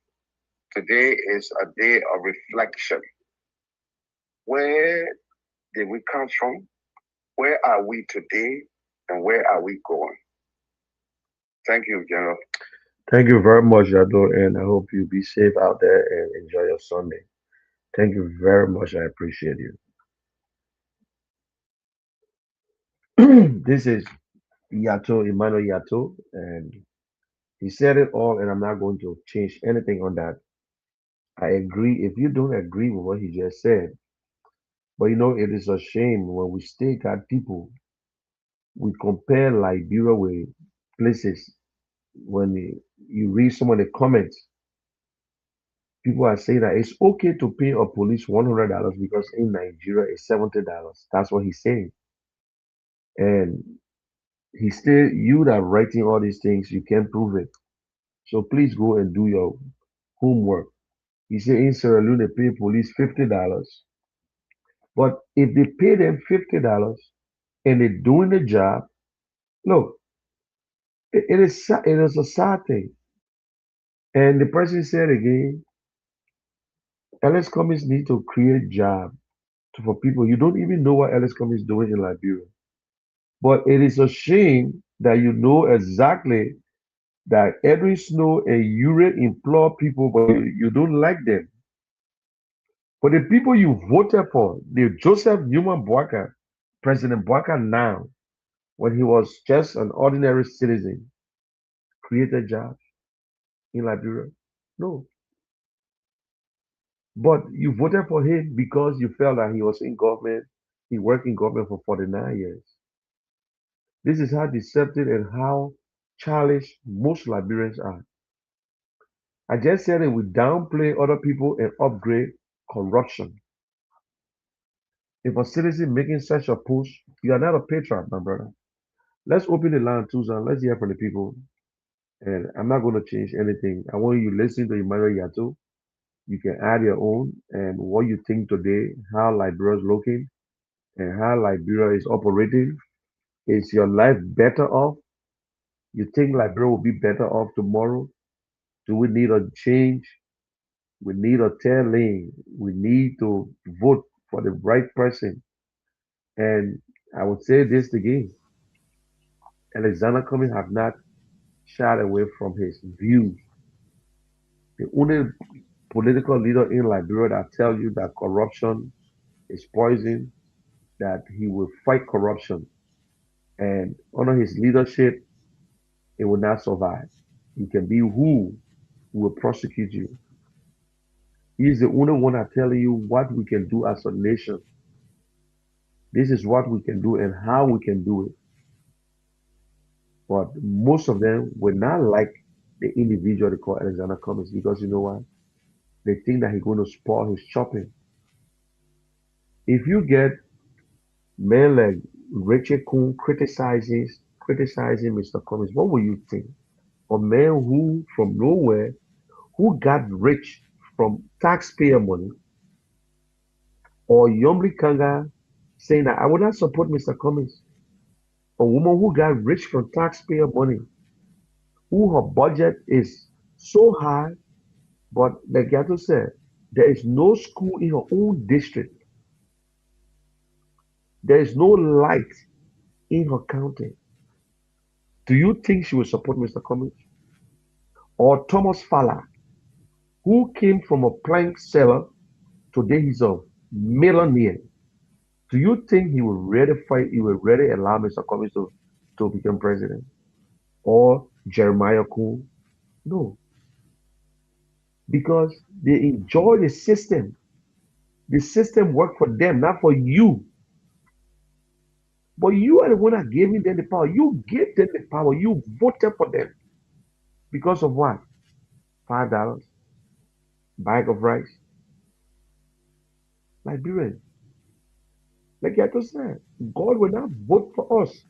today is a day of reflection. Where did we come from? Where are we today? And where are we going? Thank you, General. Thank you very much, Jado, and I hope you be safe out there and enjoy your Sunday. Thank you very much. I appreciate you. This is Yato, Emmanuel Yato, and he said it all, and I'm not going to change anything on that. I agree. If you don't agree with what he just said, but it is a shame when we still got people, we compare Liberia with places. When you read some of the comments, people are saying that it's okay to pay a police $100 because in Nigeria it's $70. That's what he's saying. And he still, you that are writing all these things, you can't prove it. So please go and do your homework. He said in Sierra Leone they pay police $50. But if they pay them $50 and they're doing the job, look, it is a sad thing. And the person said again, LS companies need to create jobs for people. You don't even know what LS company is doing in Liberia. But it is a shame that you know exactly that Edwin Snow and Ure implore people, but you don't like them. But the people you voted for, the Joseph Newman Boakai, President Boakai now, when he was just an ordinary citizen, created jobs in Liberia? No. But you voted for him because you felt that he was in government, he worked in government for 49 years. This is how deceptive and how childish most Liberians are. I just said that we downplay other people and upgrade corruption. If a citizen making such a push, you are not a patriot, my brother. Let's open the line, Tucson. Let's hear from the people. And I'm not going to change anything. I want you to listen to Emmanuel Yato. You can add your own and what you think today, how Liberia is looking, and how Liberia is operating. Is your life better off? You think Liberia will be better off tomorrow? Do we need a change? We need a 10 lane. We need to vote for the right person. And I would say this again. Alexander Cummings have not shied away from his views. The only political leader in Liberia that tell you that corruption is poison, that he will fight corruption, and under his leadership, it will not survive. He can be who will prosecute you. He's the only one that telling you what we can do as a nation. This is what we can do and how we can do it. But most of them will not like the individual they call Alexander Cummings because you know what? They think that he's going to spoil his shopping. If you get men like Richard Kuhn criticizing Mr. Cummings, what will you think? A man who from nowhere who got rich from taxpayer money, or Yomri Kanga saying that I would not support Mr. Cummings, a woman who got rich from taxpayer money, who her budget is so high, but like Gato said, there is no school in her own district. There is no light in her county. Do you think she will support Mr. Cummings? Or Thomas Fowler, who came from a plank seller, today he's a millionaire. Do you think he will really fight, he will really allow Mr. Cummings to become president? Or Jeremiah Kuhn? No, because they enjoy the system. The system work for them, not for you. But you are the one that gave them the power. You gave them the power. You voted for them. Because of what? $5, bag of rice. Liberian. Like I just said, God will not vote for us.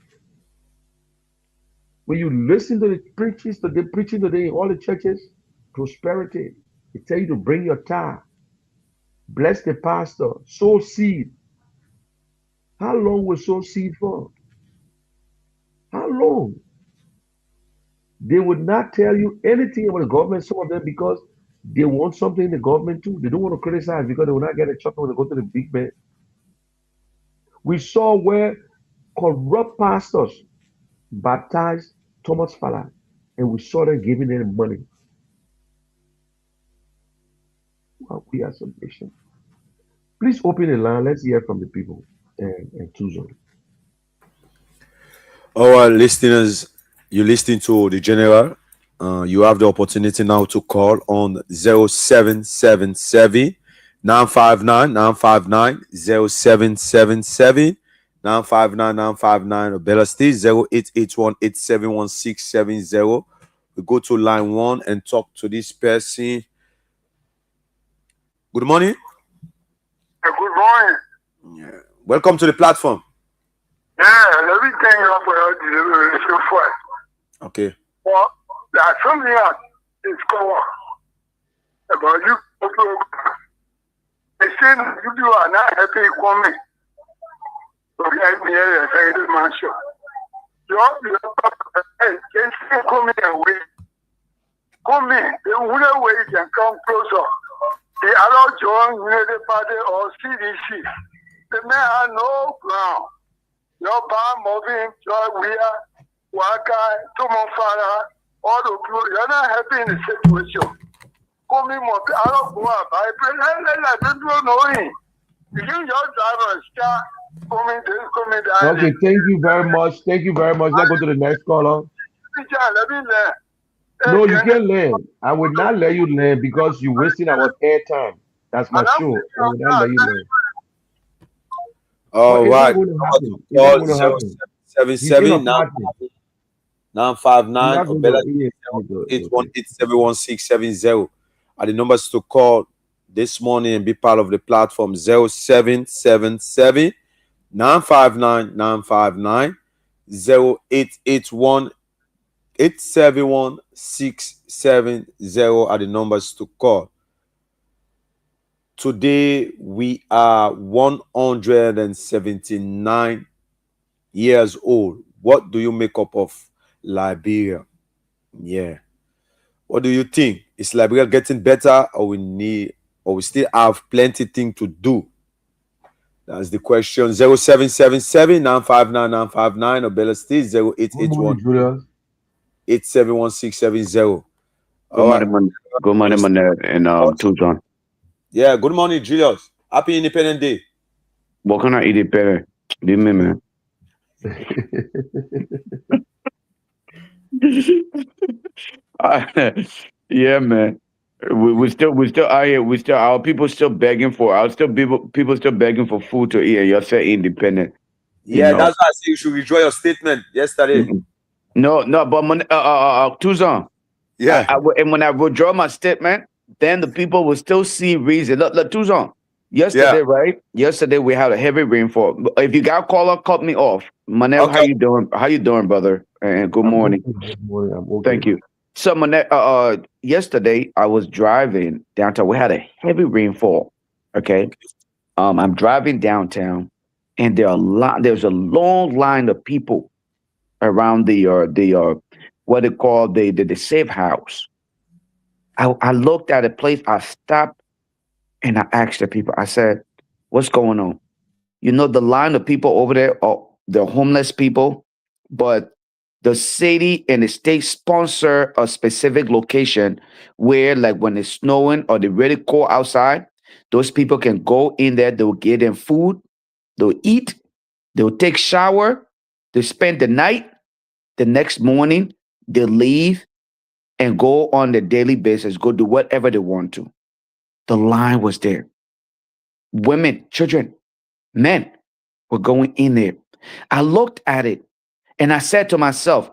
When you listen to the preachers, to the preaching today in all the churches, prosperity. They tell you to bring your tithe, bless the pastor, sow seed. How long will sow seed for? How long? They would not tell you anything about the government, some of them, because they want something in the government too. They don't want to criticize because they will not get a chuckle when they go to the big man. We saw where corrupt pastors baptized Thomas Fowler, and we saw them giving them money. Well, we are some nation. Please open the line. Let's hear from the people and Tuzo. Our listeners, you listening to the general. You have the opportunity now to call on 0777 959 959 0777 959 959 or Bella State 0881 871 We go to line 1 and talk to this person. Good morning. Good morning. Yeah. Welcome to the platform. Yeah, everything up for so far. Okay. Well, there's something else is going on about you. They say you are not happy coming. Okay, me here, I say this man show. You're coming away. Coming, the only way you can come closer. The other join United Party or CDC. The man has no ground. Your bar moving, your we are, Waka, Tomofara, all the people, you're not happy in the situation. Coming more, I don't go up. I don't know him. You your driver start coming this, coming that. Okay, thank you very much. Thank you very much. Let's go to the next caller. Let me learn. No, you can't learn. I would not let you learn because you're wasting our airtime. That's my show. I would not let you learn. All But right. it's not going to happen. It's not going to happen. He's in a 77 party. 959 You're not or going Bella to. 818 are the numbers to call this morning and be part of the platform 0777 959 959 0881 871 670 are the numbers to call. Today we are 179 years old. What do you make up of Liberia? Yeah. What do you think? Is Liberia getting better, or we still have plenty thing to do? That's the question. 0777 959 959 or Bella State Good morning, 0881 Julius. 871 670. Good All right. morning, good morning, Manette, and Tucson. Yeah, good morning, Julius. Happy Independence Day. What can I eat it better? Dime, man. Yeah, man. We still out here. We still our people still begging for. Our still people still begging for food to eat. And you're saying independent. You Yeah, know. that's why I say you should withdraw your statement yesterday. Mm-mm. No, no. But Tucson. Yeah, And when I withdraw my statement, then the people will still see reason. Look, Tucson. yeah. Yesterday, right? Yesterday we had a heavy rainfall. If you got caller, cut me off. Manel, how Okay. you doing? How you doing, brother? And good I'm morning. okay. Good morning. I'm okay. Thank you. So, yesterday I was driving downtown. We had a heavy rainfall. Okay. I'm driving downtown, and there's a long line of people around the what they call the safe house. I looked at a place. I stopped and I asked the people. I said, "What's going on?" You know, the line of people over there are the homeless people, but the city and the state sponsor a specific location where, like, when it's snowing or they really cold outside, those people can go in there. They'll get them food, they'll eat, they'll take shower, they spend the night. The next morning, they leave and go on the daily basis, go do whatever they want to. The line was there. Women, children, men were going in there. I looked at it and I said to myself,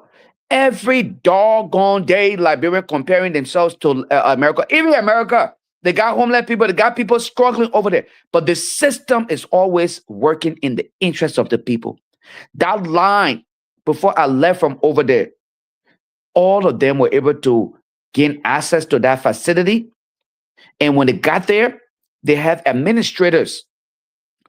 every doggone day, Liberia comparing themselves to America, even America, they got homeland people, they got people struggling over there. But the system is always working in the interest of the people. That line, before I left from over there, all of them were able to gain access to that facility. And when they got there, they have administrators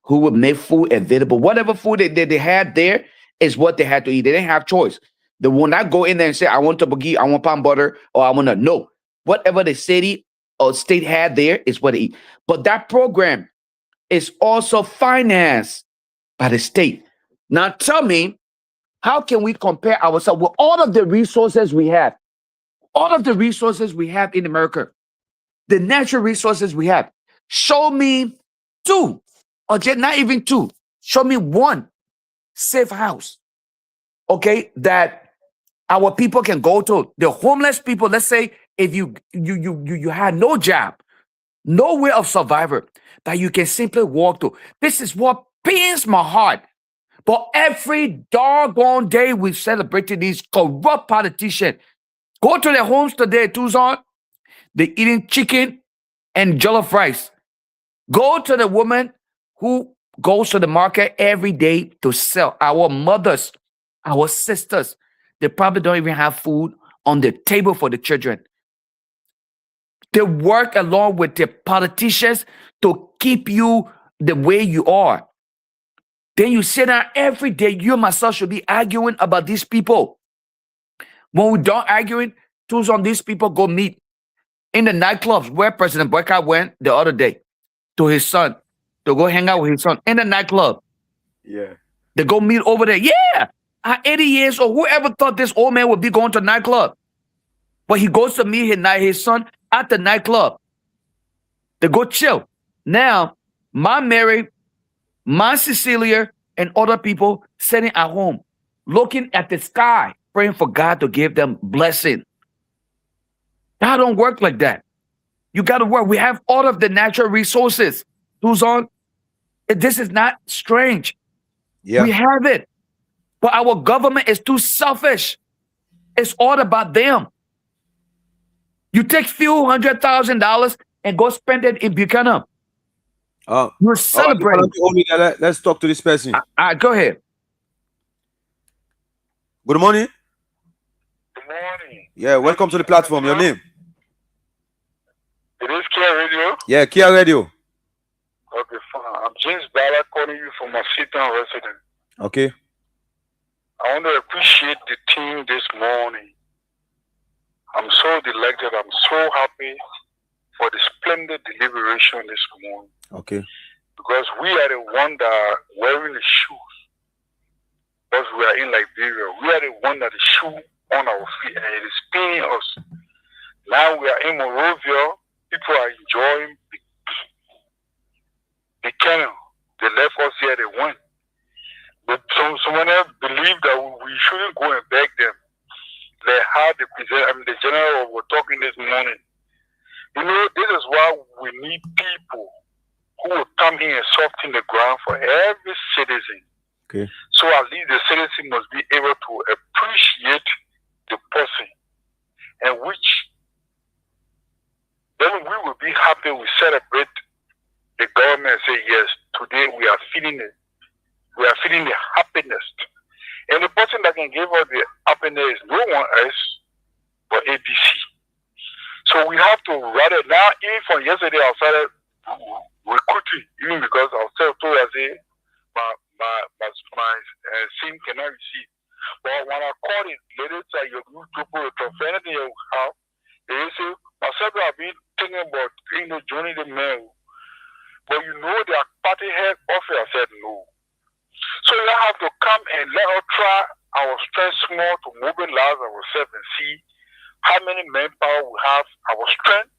who would make food available. Whatever food they had there is what they had to eat. They didn't have choice. They will not go in there and say, I want tabagi, I want palm butter, or I want to. No. Whatever the city or state had there is what they eat. But that program is also financed by the state. Now tell me, how can we compare ourselves with all of the resources we have? All of the resources we have in America, the natural resources we have. Show me two, or just not even two. Show me one safe house, okay, that our people can go to. The homeless people, let's say if you had no job, no way of survivor, that you can simply walk to. This is what pains my heart. But every doggone day we celebrating these corrupt politicians. Go to their homes today, Tucson. They're eating chicken and jollof rice. Go to the woman who goes to the market every day to sell. Our mothers, our sisters, they probably don't even have food on the table for the children. They work along with the politicians to keep you the way you are. Then you sit down every day. You and myself should be arguing about these people. When we don't arguing, Tuesday, these people go meet in the nightclubs where President Boycott went the other day to his son to go hang out with his son in the nightclub. Yeah. They go meet over there. Yeah, at 80 years old, whoever thought this old man would be going to a nightclub? But he goes to meet his son at the nightclub. They go chill. Now, my Mary, my Cecilia, and other people sitting at home, looking at the sky, praying for God to give them blessing. That don't work like that. You got to work. We have all of the natural resources. Who's on? This is not strange. Yeah. We have it. But our government is too selfish. It's all about them. You take few $100,000 and go spend it in Buchanan. You're All right, celebrating. hold me there. Let's talk to this person. Go ahead. Good morning. Good morning. Yeah, welcome to the platform. Your name? It is Care Radio. Yeah, Kia Radio. Okay, fine. I'm James Bala calling you from a Seatown resident. Okay. I want to appreciate the team this morning. I'm so delighted. I'm so happy for the splendid deliberation this morning. Okay. Because we are the one that are wearing the shoes. Because we are in Liberia. We are the one that is shoe on our feet, and it is paying us. Now we are in Monrovia. People are enjoying the canal. They left us here, they went. But someone else believed that we shouldn't go and beg them. They had the general was talking this morning. You know, this is why we need people who will come in and soften the ground for every citizen. Okay. So at least the citizen must be able to appreciate the person, and which then we will be happy. We celebrate the government and say, yes, today we are feeling it. We are feeling the happiness. And the person that can give us the happiness is no one else but ABC. So we have to rather now, even from yesterday, I started recruiting, even because I was told I say my SIM cannot receive. But when I called it, ladies say you people for anything you have, they say myself I've been thinking about joining the men. But you know their party head officer said no. So you have to come and let us try our strength small to mobilize ourselves and see how many manpower we have, our strength.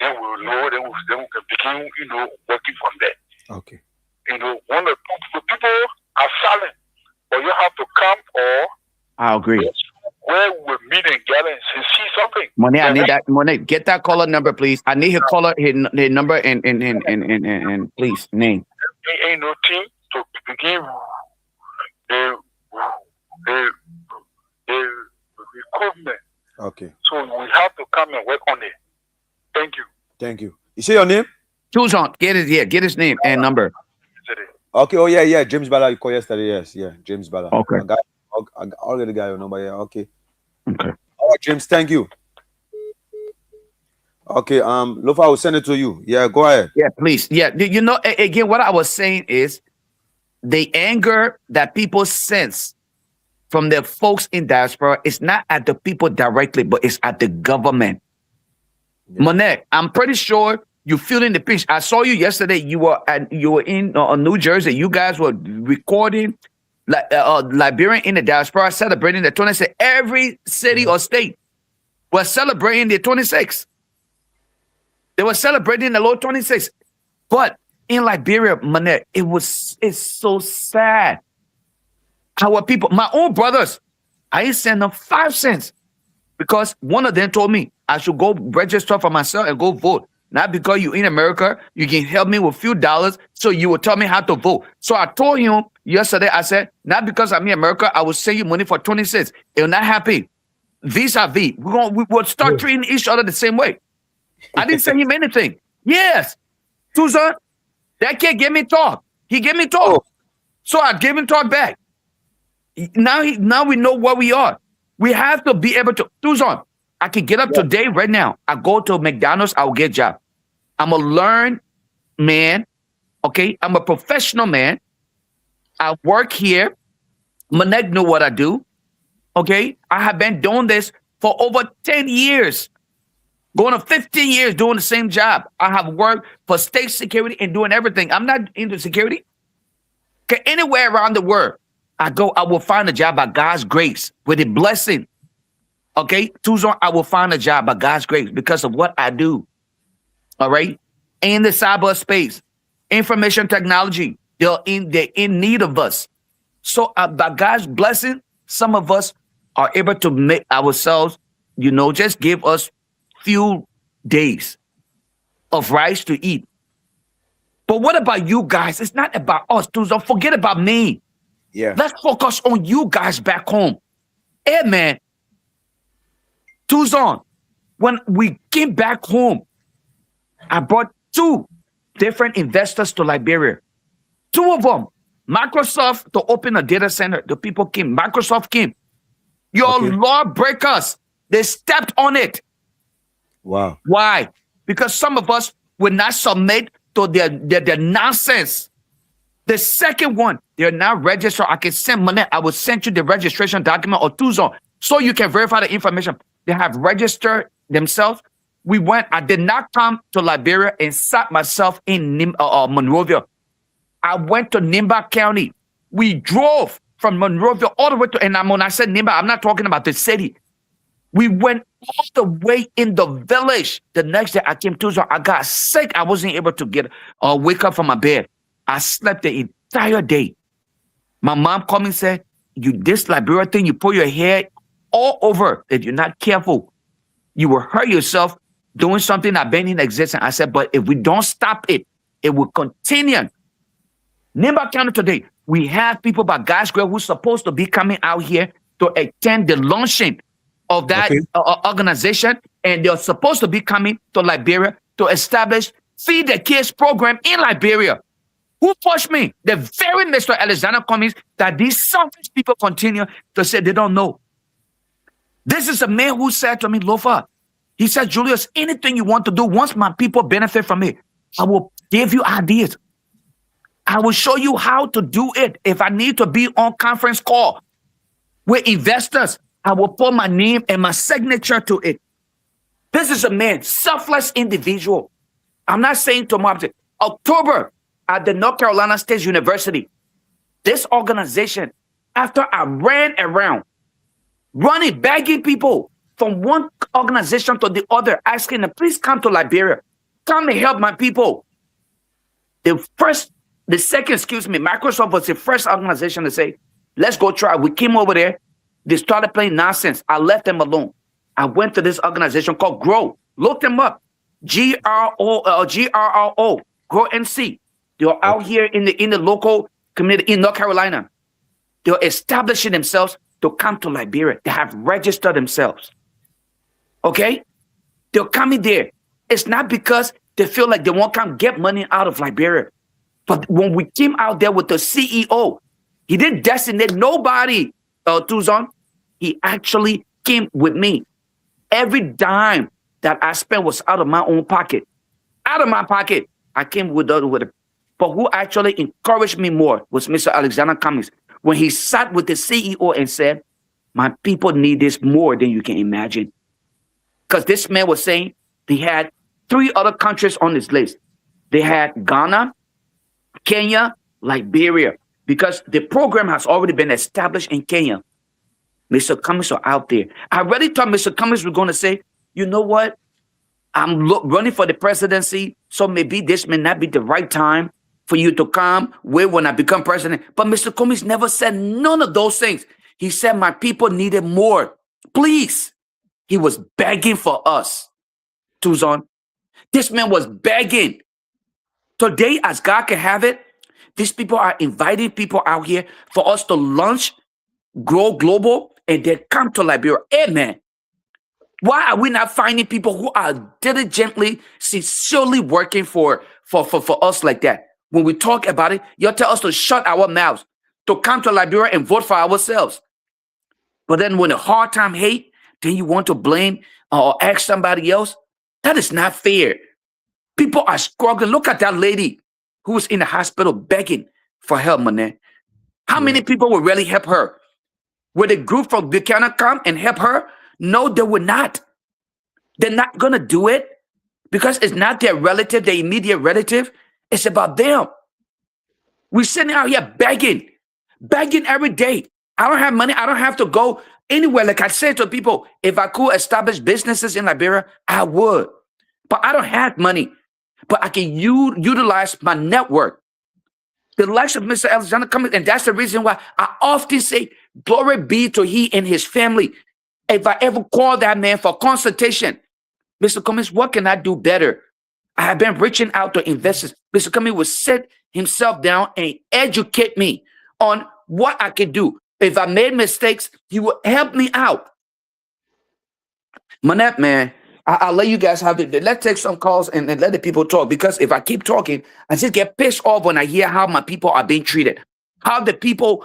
Then we will know. Then we can begin, working from there. Okay. When the people are silent, but you have to come or I agree. where we meet and gather and see something. Monet, I need that. Monet, get that caller number, please. I need his caller, his number, and please name. Ain't no team to begin the recruitment. Okay. So we have to come and work on it. Thank you. Thank you. You say your name? Choose on. Get his name and number. Okay. Oh yeah. James Bala, you called yesterday. Yes. Yeah. James Bala. Okay. I already got your number. Yeah. Okay. Okay. All right, James. Thank you. Okay. Lofa, I will send it to you. Yeah. Go ahead. Yeah, please. Yeah. Again, what I was saying is the anger that people sense from the folks in diaspora is not at the people directly, but it's at the government. Yeah. Monet, I'm pretty sure you're feeling the pinch. I saw you yesterday. You were in New Jersey. You guys were recording Liberian in the diaspora celebrating the 26th. Every city or state was celebrating the 26th. They were celebrating the Lord 26th. But in Liberia, Monet, it's so sad. Our people, my own brothers, I ain't send them 5 cents because one of them told me I should go register for myself and go vote. Not because you're in America, you can help me with a few dollars, so you will tell me how to vote. So I told him yesterday, I said, not because I'm in America, I will send you money for 20 cents. You're not happy. Vis-a-vis. We will start treating each other the same way. I didn't send him anything. Yes. Susan, that kid gave me talk. He gave me talk. So I gave him talk back. Now we know where we are. We have to be able to. Susan, I can get up today, right now. I go to McDonald's, I'll get a job. I'm a learned man, okay? I'm a professional man. I work here. Manek know what I do, okay? I have been doing this for over 10 years. Going to 15 years doing the same job. I have worked for state security and doing everything. I'm not into security. Okay, anywhere around the world, I go, I will find a job by God's grace with a blessing. Okay, Tucson, I will find a job by God's grace because of what I do. All right, in the cyberspace, information technology, they're in need of us. So by God's blessing, some of us are able to make ourselves, just give us few days of rice to eat. But what about you guys? It's not about us, Tucson. Forget about me. Yeah. Let's focus on you guys back home. Hey, man. Tucson, when we came back home, I brought 2 different investors to Liberia. 2 of them, Microsoft to open a data center. The people came. Microsoft came. Your lawbreakers, they stepped on it. Wow. Why? Because some of us will not submit to their nonsense. The second one, they're not registered. I can send money. I will send you the registration document or Tucson so you can verify the information. They have registered themselves. I did not come to Liberia and sat myself in Monrovia. I went to Nimba County. We drove from Monrovia all the way to, and when I said Nimba, I'm not talking about the city. We went all the way in the village. The next day I came to, so I got sick. I wasn't able to get wake up from my bed. I slept the entire day. My mom called me and said, "You this Liberia thing, you put your hair all over. If you're not careful, you will hurt yourself doing something that been in existence." I said, "But if we don't stop it, it will continue." Nimba County today, we have people by God's grace who's supposed to be coming out here to attend the launching of that Okay. organization, and they're supposed to be coming to Liberia to establish Feed the Kids program in Liberia. Who pushed me? The very Mr. Alexander Cummings that these selfish people continue to say they don't know. This is a man who said to me, Lofa, he said, Julius, anything you want to do, once my people benefit from it, I will give you ideas. I will show you how to do it. If I need to be on conference call with investors, I will put my name and my signature to it. This is a man, selfless individual. I'm not saying tomorrow. October at the North Carolina State University, this organization, after I ran around, running, begging people from one organization to the other, asking them, please come to Liberia. Come and help my people. Microsoft was the first organization to say, let's go try. We came over there. They started playing nonsense. I left them alone. I went to this organization called Grow. Look them up. GRRO, Grow NC. They're out here in the local community in North Carolina. They're establishing themselves to come to Liberia. They have registered themselves. Okay? They're coming there. It's not because they feel like they won't come get money out of Liberia. But when we came out there with the CEO, he didn't designate nobody, Tuzon. He actually came with me. Every dime that I spent was out of my own pocket. Out of my pocket. I came with it. But who actually encouraged me more was Mr. Alexander Cummings. When he sat with the CEO and said, my people need this more than you can imagine. Because this man was saying he had 3 other countries on his list. They had Ghana, Kenya, Liberia, because the program has already been established in Kenya. Mr. Cummings are out there. I really thought Mr. Cummings was going to say, you know what? I'm running for the presidency, so maybe this may not be the right time for you to come when I become president. But Mr. Cummings never said none of those things. He said my people needed more. Please. He was begging for us, Tuzon. This man was begging. Today, as God can have it, these people are inviting people out here for us to launch, grow global, and then come to Liberia. Amen. Why are we not finding people who are diligently, sincerely working for us like that? When we talk about it, you tell us to shut our mouths, to come to Liberia and vote for ourselves. But then when a hard time hit, then you want to blame or ask somebody else. That is not fair. People are struggling. Look at that lady who was in the hospital begging for help, man. How many people will really help her? Will a group from Buchanan come and help her? No, they will not. They're not going to do it because it's not their relative, their immediate relative. It's about them. We're sitting out here begging every day. I don't have money. I don't have to go anywhere. Like I said to people, if I could establish businesses in Liberia, I would. But I don't have money. But I can utilize my network. The likes of Mr. Alexander Cummings, and that's the reason why I often say, glory be to he and his family. If I ever call that man for consultation, Mr. Cummings, what can I do better? I have been reaching out to investors. Mr. Cummings will sit himself down and educate me on what I can do. If I made mistakes, he will help me out. Manette, man, I'll let you guys have it. Let's take some calls and let the people talk. Because if I keep talking, I just get pissed off when I hear how my people are being treated. How the people,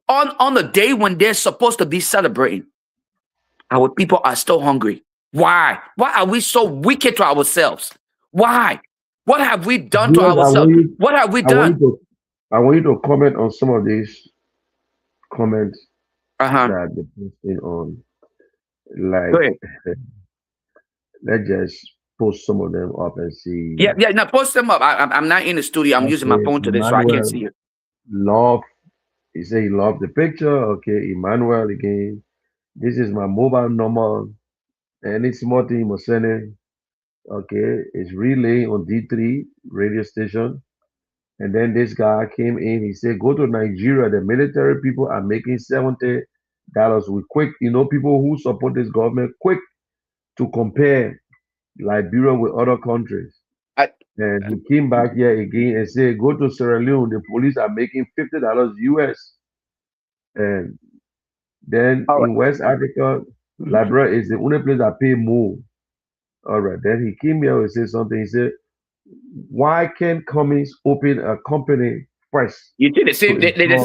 on the day when they're supposed to be celebrating, our people are still hungry. Why? Why are we so wicked to ourselves? Why? What have we done to ourselves? What have we done? I want you to comment on some of these comments Uh-huh. that they're posting on. Go Like, ahead. let's just post some of them up and see. Yeah. Now post them up. I'm not in the studio. I'm using my Okay, phone today, so I can't see it. love. He said he loved the picture. Okay, Emmanuel again. This is my mobile number. Any small thing you must send it. Okay, it's relay on D3 radio station. And then this guy came in. He said, "Go to Nigeria. The military people are making $70 with quick. People who support this government quick to compare Liberia with other countries." I, And he came back here again and said, "Go to Sierra Leone. The police are making $50 US." And then all right. in West Africa, Liberia is the only place that pay more. All right. Then he came here and said something. He said, "Why can't Cummins open a company first You see to the employ same thing people?"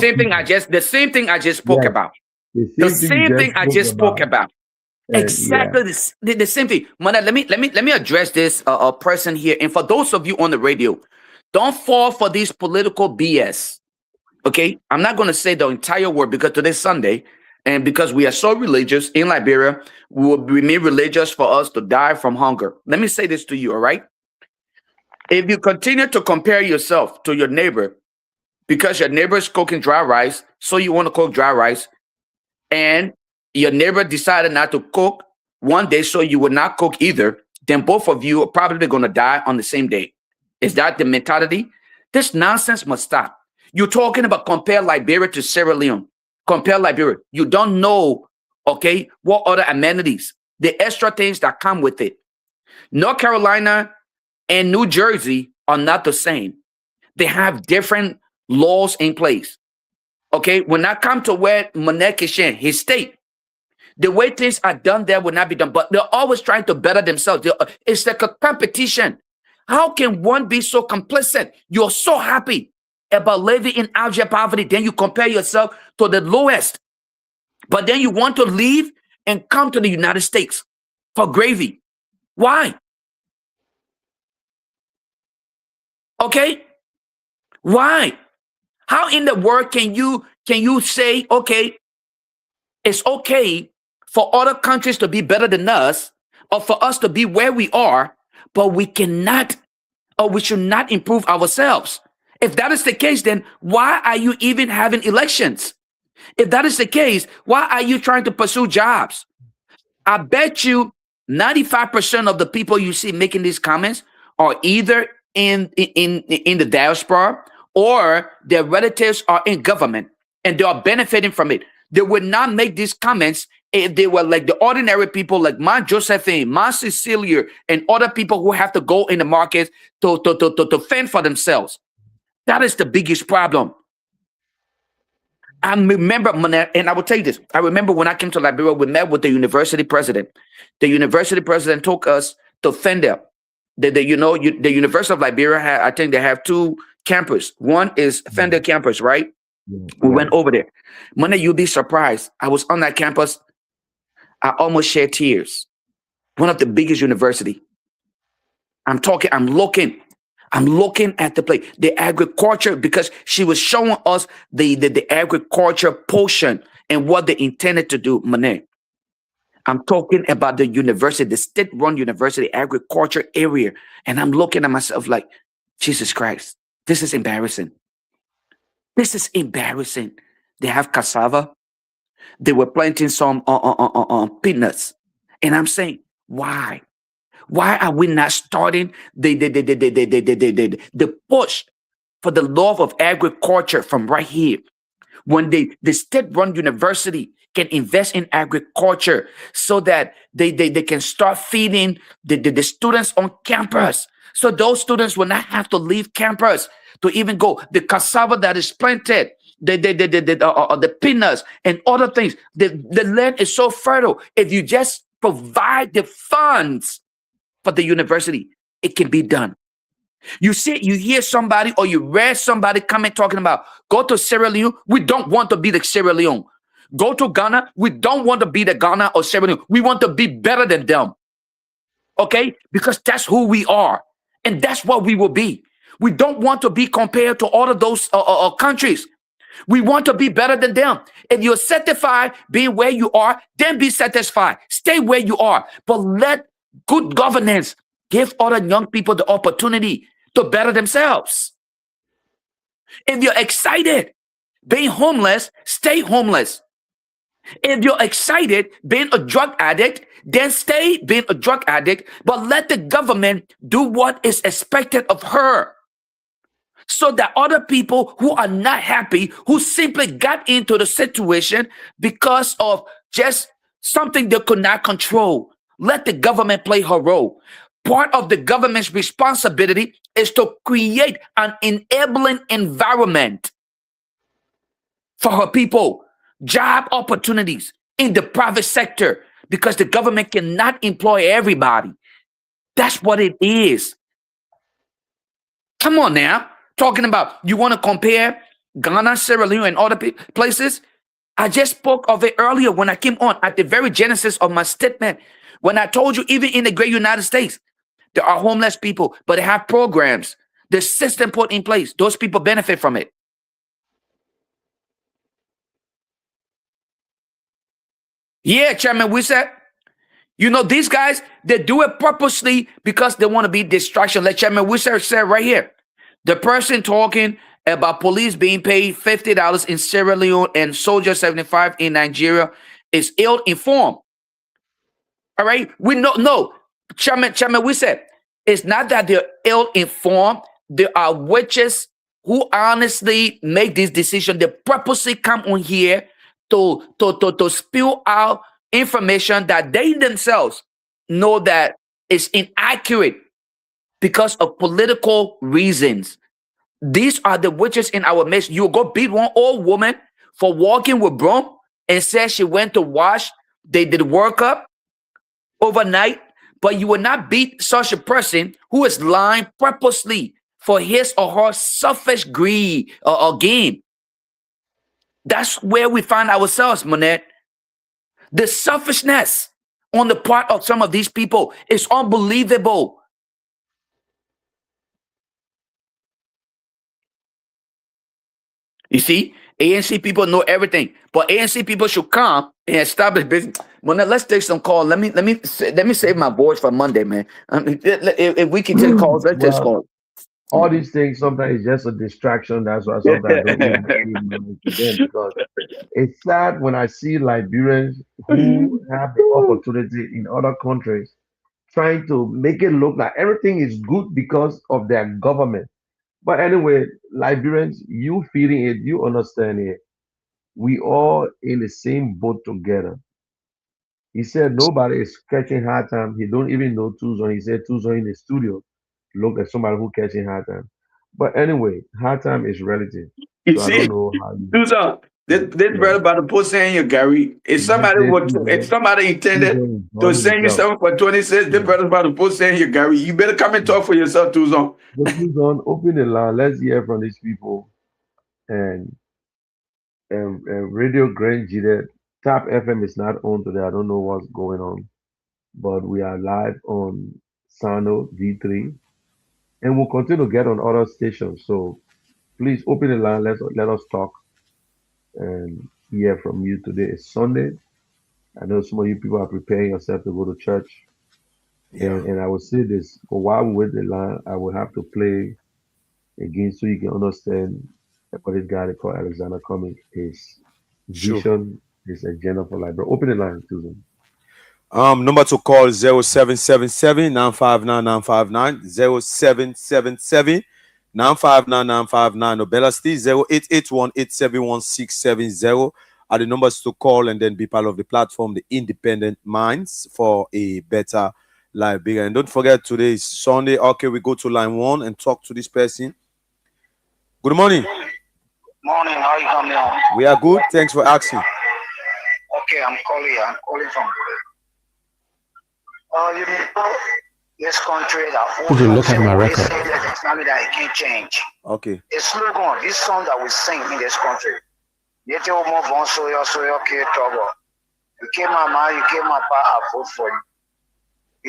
the same thing I just spoke Yes, about. the The same thing you same thing just I spoke just spoke about. about. And yeah, Exactly the same thing. Mana, let me address this person here. And for those of you on the radio, don't fall for these political BS. Okay, I'm not going to say the entire word because today's Sunday, and because we are so religious in Liberia, we will remain religious for us to die from hunger. Let me say this to you, all right? If you continue to compare yourself to your neighbor because your neighbor is cooking dry rice, so you want to cook dry rice, and your neighbor decided not to cook one day, so you would not cook either, then both of you are probably going to die on the same day. Is that the mentality? This nonsense must stop. You're talking about compare Liberia to Sierra Leone. Compare Liberia. You don't know, okay, what other amenities, the extra things that come with it. North Carolina and New Jersey are not the same. They have different laws in place. Okay, when I come to where Monet Kishen, his state, the way things are done there will not be done, but they're always trying to better themselves. It's like a competition. How can one be so complicit? You're so happy about living in abject poverty, then you compare yourself to the lowest, but then you want to leave and come to the United States for gravy. Why? Okay, why? How in the world can you say, okay, it's okay for other countries to be better than us or for us to be where we are, but we cannot or we should not improve ourselves? If that is the case, then why are you even having elections? If that is the case, why are you trying to pursue jobs? I bet you 95% of the people you see making these comments are either in the diaspora or their relatives are in government and they are benefiting from it. They would not make these comments if they were like the ordinary people like my Josephine, my Cecilia, and other people who have to go in the market to fend for themselves. That is the biggest problem. I remember, and I will tell you this. I remember when I came to Liberia, we met with the university president. The university president took us to Fender. The University of Liberia, I think they have two campus. One is Fender campus, right? yeah, We yeah. went over there. Money, you'll be surprised. I was on that campus. I almost shed tears. One of the biggest university. I'm looking at the place, the agriculture, because she was showing us the agriculture portion and what they intended to do. Monet, I'm talking about the university, the state-run university agriculture area. And I'm looking at myself like, Jesus Christ, this is embarrassing. This is embarrassing. They have cassava. They were planting some peanuts. And I'm saying, why? Why are we not starting the push for the love of agriculture from right here? When the state-run university can invest in agriculture so that they can start feeding the students on campus. So those students will not have to leave campus to even go. The cassava that is planted, the peanuts and other things, the land is so fertile. If you just provide the funds for the university, it can be done. You hear somebody or you read somebody comment talking about go to Sierra Leone. We don't want to be the Sierra Leone. Go to Ghana. We don't want to be the Ghana or Sierra Leone. We want to be better than them. Okay? Because that's who we are. And that's what we will be. We don't want to be compared to all of those countries. We want to be better than them. If you're satisfied being where you are, then be satisfied. Stay where you are. But let good governance give other young people the opportunity to better themselves. If you're excited being homeless, stay homeless. If you're excited being a drug addict, then stay being a drug addict, but let the government do what is expected of her. So that other people who are not happy, who simply got into the situation because of just something they could not control, let the government play her role. Part of the government's responsibility is to create an enabling environment for her people, job opportunities in the private sector, because the government cannot employ everybody. That's what it is. Come on now. Talking about you want to compare Ghana, Sierra Leone, and other places? I just spoke of it earlier when I came on at the very genesis of my statement. When I told you, even in the great United States, there are homeless people, but they have programs. The system put in place. Those people benefit from it. Yeah, Chairman, we said, you know, these guys, they do it purposely because they want to be distraction. Like Chairman Wisser said right here. The person talking about police being paid $50 in Sierra Leone and soldier 75 in Nigeria is ill-informed. All right? We know, no. Chairman, we said, it's not that they're ill-informed. There are witches who honestly make this decision. They purposely come on here to spill out information that they themselves know that is inaccurate because of political reasons. These are the witches in our midst. You go beat one old woman for walking with broom and said she went to wash. They did work up overnight, but you will not beat such a person who is lying purposely for his or her selfish greed or gain. That's where we find ourselves, Monette. The selfishness on the part of some of these people is unbelievable. You see, ANC people know everything, but ANC people should come and establish business. Monette, let's take some calls. Let me save my voice for Monday, man. If we can take calls, let's take calls. All these things sometimes is just a distraction. That's why sometimes I don't even pay money to them, because it's sad when I see Liberians who have the opportunity in other countries trying to make it look like everything is good because of their government. But anyway, Liberians, you feeling it, you understand it. We all in the same boat together. He said nobody is catching hard time. He don't even know Tuzon. He said Tuzon in the studio look at somebody who catching hard time. But anyway, hard time is relative. You So I see, don't know how you. Susan, this Yeah. brother about to put saying you, Gary. If You somebody say would, if Tuzon, somebody intended Tuzon is to on send you himself. something for 26, this Yeah. brother about to put saying you, Gary. You better come and talk for yourself, Tuzon. But Tuzon, open the line. Let's hear from these people. And Radio Grand G, Tap FM is not on today. I don't know what's going on. But we are live on Sano V3. And we'll continue to get on other stations. So please open the line. Let us talk and hear from you today. It's Sunday. I know some of you people are preparing yourself to go to church. Yeah. And I will say this, for while we wait the line, I will have to play again so you can understand what this guy they call Alexander Cummings, his Sure. vision, his agenda for life. Bro, open the line, Susan. Number to call 0777 959 959 0777 959 959 or Bella Steve 0881 871 670 are the numbers to call and then be part of the platform, the Independent Minds for a better Liberia. And don't forget, today is Sunday. Okay, we go to line 1 and talk to this person. Good morning. Morning, how you coming on? We are good. Thanks for asking. Okay, I'm calling from. You know, this country that If you look at my record. it's not that it can't change. Okay. A slogan, this song that we sing in this country. You tell more bon so your trouble. You came my man, you came my pa, I vote for you.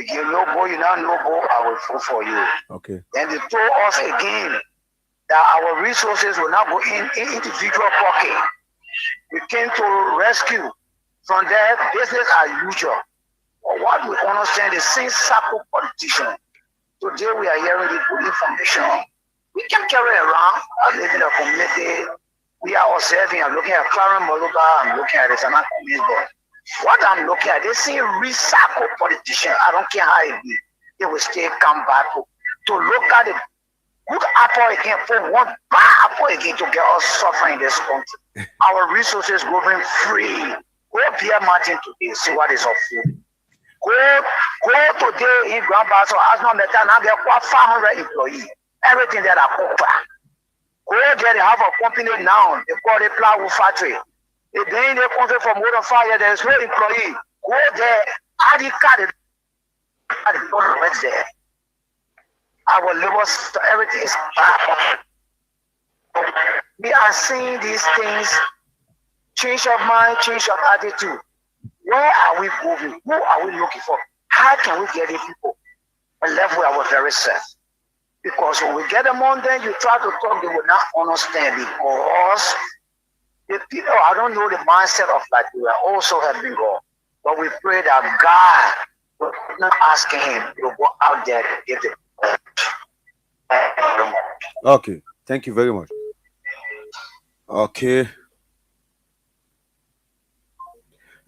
If you know boy, you not know boy, I will vote for you. Okay. And they told us again that our resources will not go in individual pocket. We came to rescue from there, business as usual. But what we understand is same circle politician. Today we are hearing the good information. We can carry around, I live in a community, we are observing. I'm looking at Clarence Moluga. I'm looking at this. I'm not convinced, but what I'm looking at, they see recycle politicians. I don't care how it be. They will still come back to look at the good apple again, for one bad apple again to get us suffering in this country. Our resources going free. Go Pierre Martin today, see what is of food. Go today in Grand Basso, Asma Meta, now they have 500 employees. Everything that I cook. Go there, they have a company now. They call it plywood factory. If they in the country for more than 5 years, there's no employee. Go there, ID card, works there. Our labor, everything is bad. We are seeing these things, change of mind, change of attitude. Where are we moving? Who are we looking for? How can we get the people a level where we're very safe? Because when we get them on there, you try to talk, they will not understand because the people, I don't know the mindset of that. We are also having God. But we pray that God will not asking him to go out there to give the Okay, thank you very much. Okay.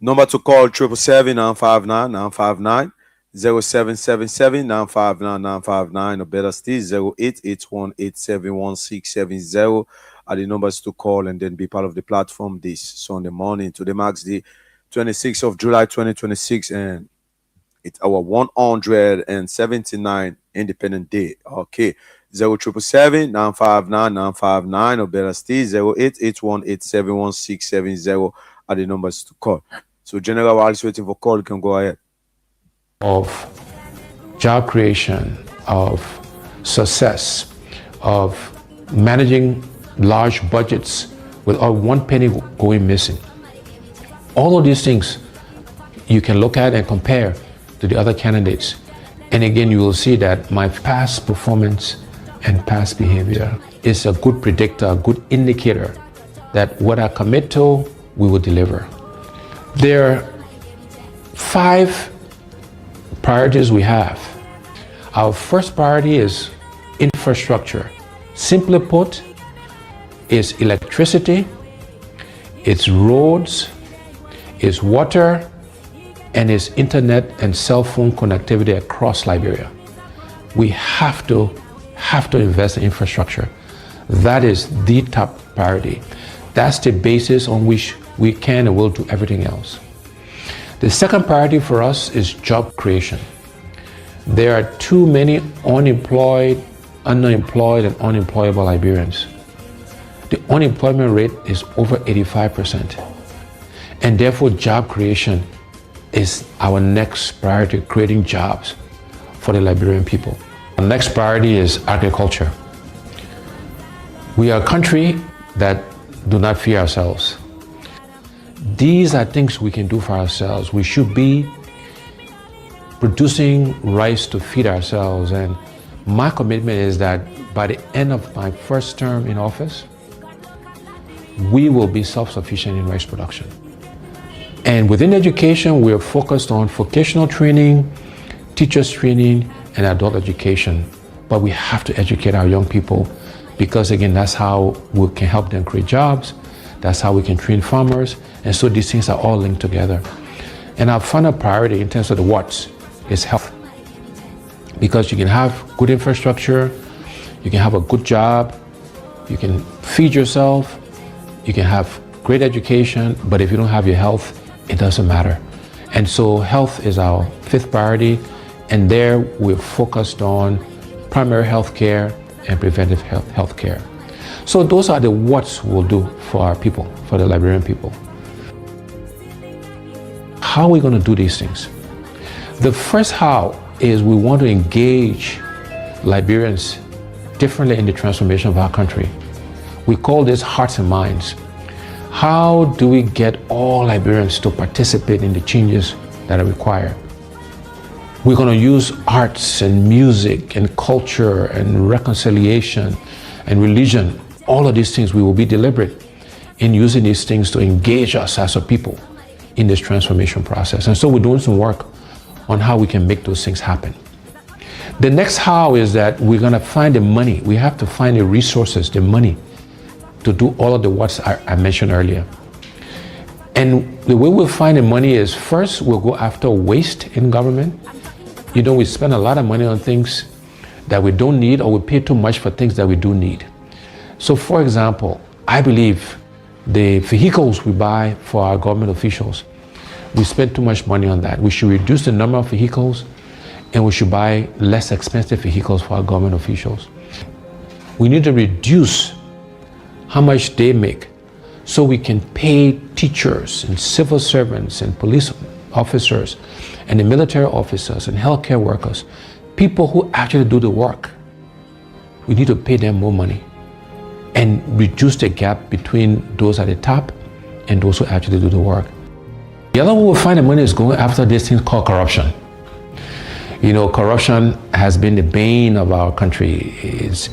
Number to call 777-959-959 0777-959-959 or better still 0881-871-670 are the numbers to call and then be part of the platform this Sunday morning. Today marks the 26th of July 2026 and it's our 179 Independent Day. Okay. 0777-959-959 or better still 0881-871-670 are the numbers to call. So General, while he's waiting for call, you can go ahead. Of job creation, of success, of managing large budgets without one penny going missing. All of these things you can look at and compare to the other candidates. And again, you will see that my past performance and past behavior is a good predictor, a good indicator that what I commit to, we will deliver. There are 5 priorities we have. Our first priority is infrastructure. Simply put, it's electricity, it's roads, it's water, and it's internet and cell phone connectivity across Liberia. We have to invest in infrastructure. That is the top priority. That's the basis on which we can and will do everything else. The second priority for us is job creation. There are too many unemployed, underemployed, and unemployable Liberians. The unemployment rate is over 85%. And therefore, job creation is our next priority, creating jobs for the Liberian people. The next priority is agriculture. We are a country that do not fear ourselves. These are things we can do for ourselves. We should be producing rice to feed ourselves. And my commitment is that by the end of my first term in office, we will be self-sufficient in rice production. And within education, we're focused on vocational training, teachers training, and adult education. But we have to educate our young people because, again, that's how we can help them create jobs. That's how we can train farmers. And so these things are all linked together. And our final priority in terms of the what's is health. Because you can have good infrastructure, you can have a good job, you can feed yourself, you can have great education, but if you don't have your health, it doesn't matter. And so health is our 5th priority, and there we're focused on primary health care and preventive health care. So those are the what's we'll do for our people, for the Liberian people. How are we going to do these things? The first how is we want to engage Liberians differently in the transformation of our country. We call this hearts and minds. How do we get all Liberians to participate in the changes that are required? We're going to use arts and music and culture and reconciliation and religion. All of these things, we will be deliberate in using these things to engage us as a people in this transformation process. And so we're doing some work on how we can make those things happen. The next how is that we're going to find the money. We have to find the resources, the money, to do all of the what I mentioned earlier. And the way we'll find the money is, first, we'll go after waste in government. You know, we spend a lot of money on things that we don't need, or we pay too much for things that we do need. So, for example, I believe the vehicles we buy for our government officials, we spend too much money on that. We should reduce the number of vehicles, and we should buy less expensive vehicles for our government officials. We need to reduce how much they make so we can pay teachers and civil servants and police officers and the military officers and healthcare workers, people who actually do the work. We need to pay them more money and reduce the gap between those at the top and those who actually do the work. The other way we'll find the money is going after this thing called corruption. You know, corruption has been the bane of our country, is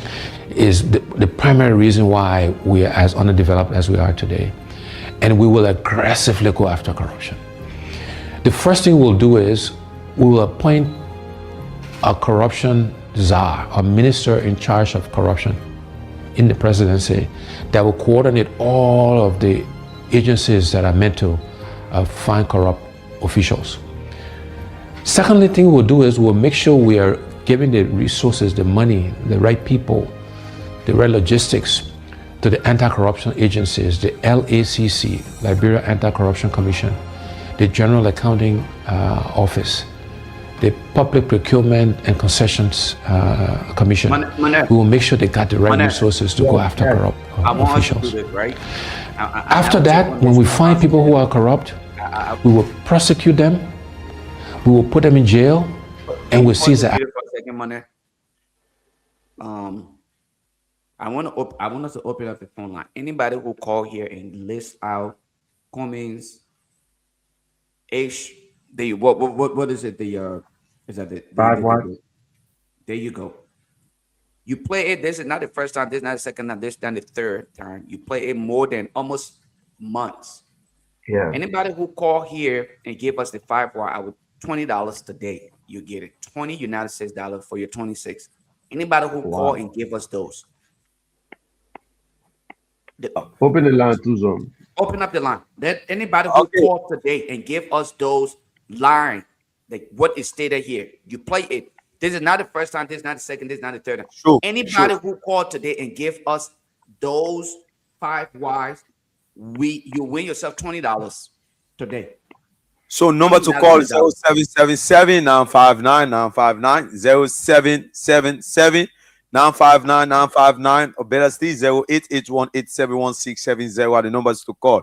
the primary reason why we are as underdeveloped as we are today. And we will aggressively go after corruption. The first thing we'll do is we will appoint a corruption czar, a minister in charge of corruption in the presidency that will coordinate all of the agencies that are meant to find corrupt officials. Secondly thing we'll do is we'll make sure we are giving the resources, the money, the right people, the right logistics to the anti-corruption agencies, the LACC, Liberia Anti-Corruption Commission, the General Accounting Office, the Public Procurement and Concessions Commission. We will make sure they got the right resources to go after corrupt officials. Do this, right? After that, when we find people who are corrupt, we will prosecute them, we will put them in jail, and we'll seize that. I want us to open up the phone line. Anybody who call here and list out comments, what is it? Is that the 5-1? There you go. You play it. This is not the first time. This is not the second time. This is not the third time. You play it more than almost months. Yeah. Anybody who call here and give us the 5-1, I would $20 today. You get it. 20 United States dollars for your 26. Anybody who call and give us those. Open the line too, Zone. Open up the line. Let anybody who call today and give us those line, like what is stated here. You play it. This is not the first time. This is not the second. This is not the third time. Sure, Anybody who called today and give us those 5 Ys, you win yourself $20 today. So number to call is 0777 959 959 0777 959 959, or better still 0881 871 670 are the numbers to call.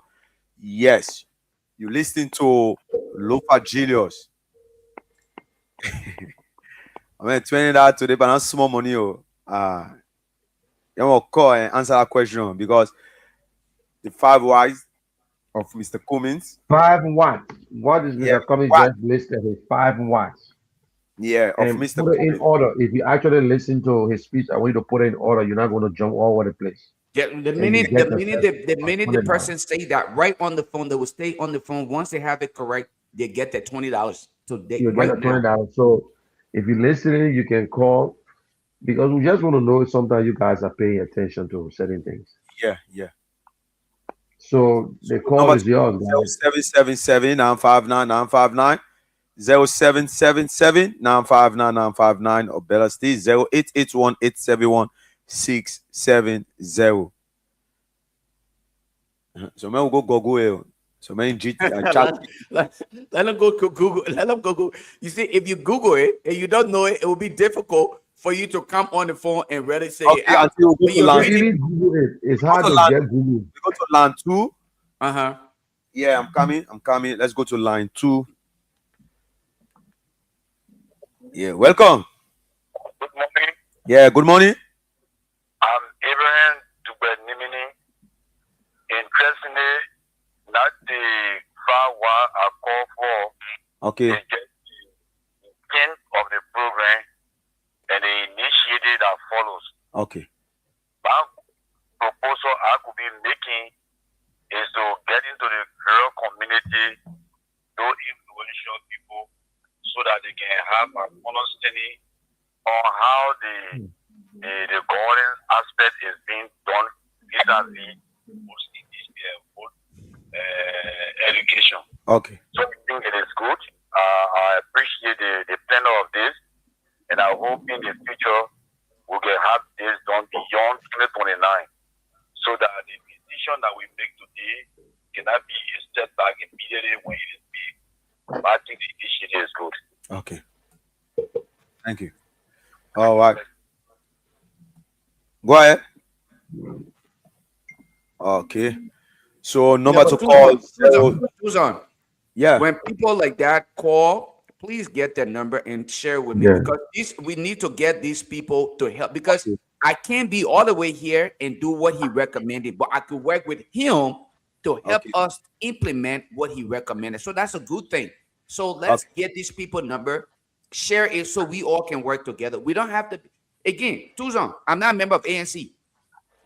Yes, you listening to Lofa Julius. I mean, $20 today, but not small money. You will call and answer that question because the 5 Ys of Mr. Cummins. 5-1. What is Mr. Cummins just listed is 5-1. Yeah, of And Mr. put it in Cummins. order. If you actually listen to his speech, I want you to put it in order. You're not going to jump all over the place. Yeah, the minute the person say that right on the phone, they will stay on the phone. Once they have it correct, they get that $20. So they You get the $20. So if you're listening, you can call because we just want to know if sometimes you guys are paying attention to certain things. Yeah. So the call is yours, guys. 0777 959 959 0777 959 959, or better still 0881 871 670. So man will go Google. So man chat. Let them go Google. Let them go Google. You see, if you Google it and you don't know it, it will be difficult for you to come on the phone and really say Okay, until we go to line. Really Google it. It's hard to get Google. We go to line 2. Uh-huh. Yeah, I'm coming. Let's go to line 2. Yeah, welcome. Good morning. Yeah, good morning. I'm Abraham Dubenimini. Interestingly, not the far one I call for. Okay. They get the intent of the program and they initiated as follows. Okay. My proposal I could be making is to get into the rural community, those influential people, so that they can have an understanding on how the governance aspect is being done vis-a-vis Okay. So I think it is good. I appreciate the planner of this, and I hope in the future we can have this done beyond 2029, so that the decision that we make today cannot be a setback immediately when it is big. But I think the initiative is good. Okay. Thank you. All right. Go ahead. Okay. So number to call. Susan, Yeah. when people like that call, please get their number and share with me, Yeah. because we need to get these people to help, because I can't be all the way here and do what he recommended, but I could work with him to help Okay. us implement what he recommended. So that's a good thing. So let's get these people number, share it so we all can work together. We don't have to. Again, Tuzon, I'm not a member of ANC.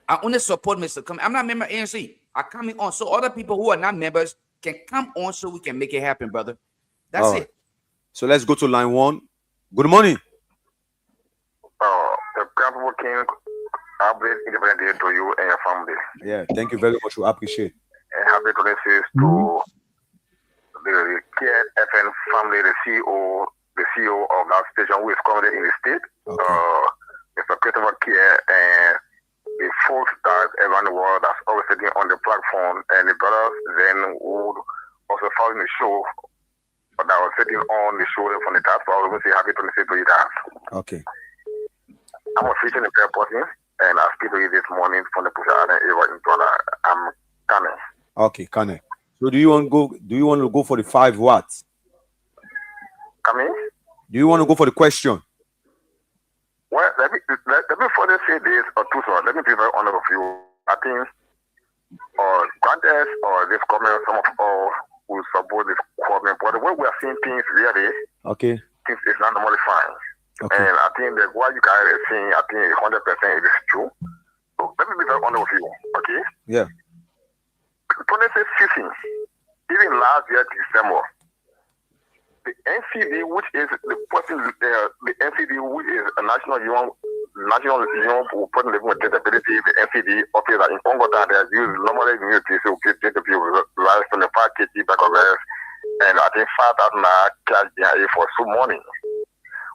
I only support Mr. Cummings. I'm not a member of ANC. I come on so other people who are not members can come on so we can make it happen, brother. That's All right. it. So let's go to line 1. Good morning. The Capital King, happy Independence Day to you and your family. Yeah. Thank you very much. We appreciate. And happy condolences to the KFN family, the CEO of that station who is currently in the state, Okay. Mr. Christopher Kier, and the folks that around the world that's always sitting on the platform, and the brothers then who also following the show that was sitting on the show from the diaspora. I will say happy 26 to you guys. Okay. I'm officially a prayer person, and I speak to you this morning from the Pusha Island area in Ghana. I'm coming. Okay, Kane. So do you want to go for the 5 watts? Coming? Do you want to go for the question? Well, let me further say this or two. So let me be very honest with you. I think, granted, or this comment, some of all who support this comment, but the way we are seeing things really, Okay. things is not normally fine. Okay. And I think that what you guys are saying, I think 100% it is true. So let me be very honest with you, okay? Yeah. 26 even last year, December, the NCD, which is the person, the NCD, which is a national union for person living with disability, the NCD officer in Congo, that they use normally communities to give people rise from the 5 kg back of us, and I think 5,000 cash behind for some money.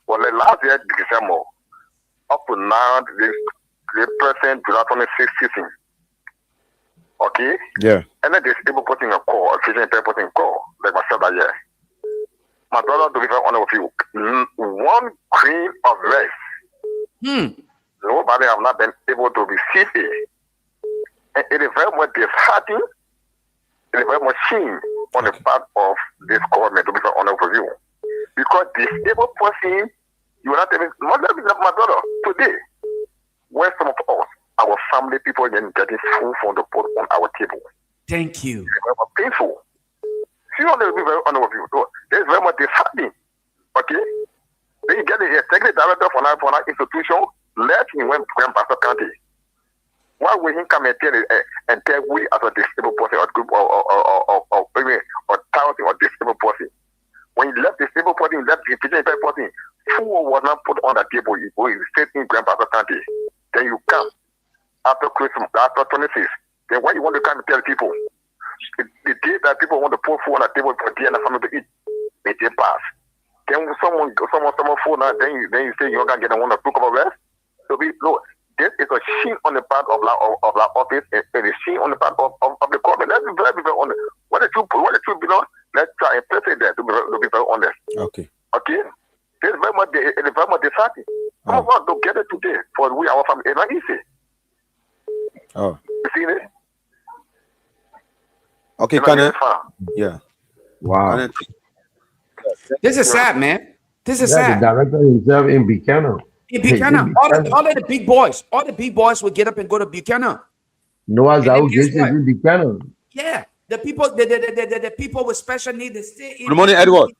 Well, the last year, December, up to now, the person to that 26. Okay? Yeah. And then there's people putting a call, a physician putting a call, like myself that year. My brother, to be very honest with you, one grain of rice. Nobody have not been able to receive it. And it is very much disheartening. It is very much shame on the part of this government, to be very honest with you. Because this able person, you are not even, my brother, today, where some of us, our family people, getting food from the pot on our table. Thank you. It's very much painful. See, I want to be very honest with you. So, it's very much disheartening. Okay? Then you get the executive director for our institution, let him went to Pastor County. Why will he come and tell we as a disabled person or group or thousand or disabled person? When you left the disabled person, you left the physician person, food was not put on the table. You go in Grandpa County. Then you come after Christmas, after 26. Then why you want to come and tell people? The day that people want to put food on the table for the and the family to eat, they did pass. Then someone phone out, then you say you're gonna get one or two couple of rest. So this is a shame on the part of our office and a shame on the part of the government. Let's be very honest. What the truth belongs, let's try and place it there to be very honest. Okay. Okay? It's very much disheartening. Some of us don't get it today for we our family. It's not easy. Oh. You see it? Okay, It's not Kane. easy, fam. Yeah. Wow. Kane. This is sad, man. This is Yeah, the sad. director himself in Buchanan. In Buchanan, all of the big boys will get up and go to Buchanan. Noah And then Zau guess gets what? in Buchanan. Yeah, the people with special needs, they stay in. Good morning, Edward.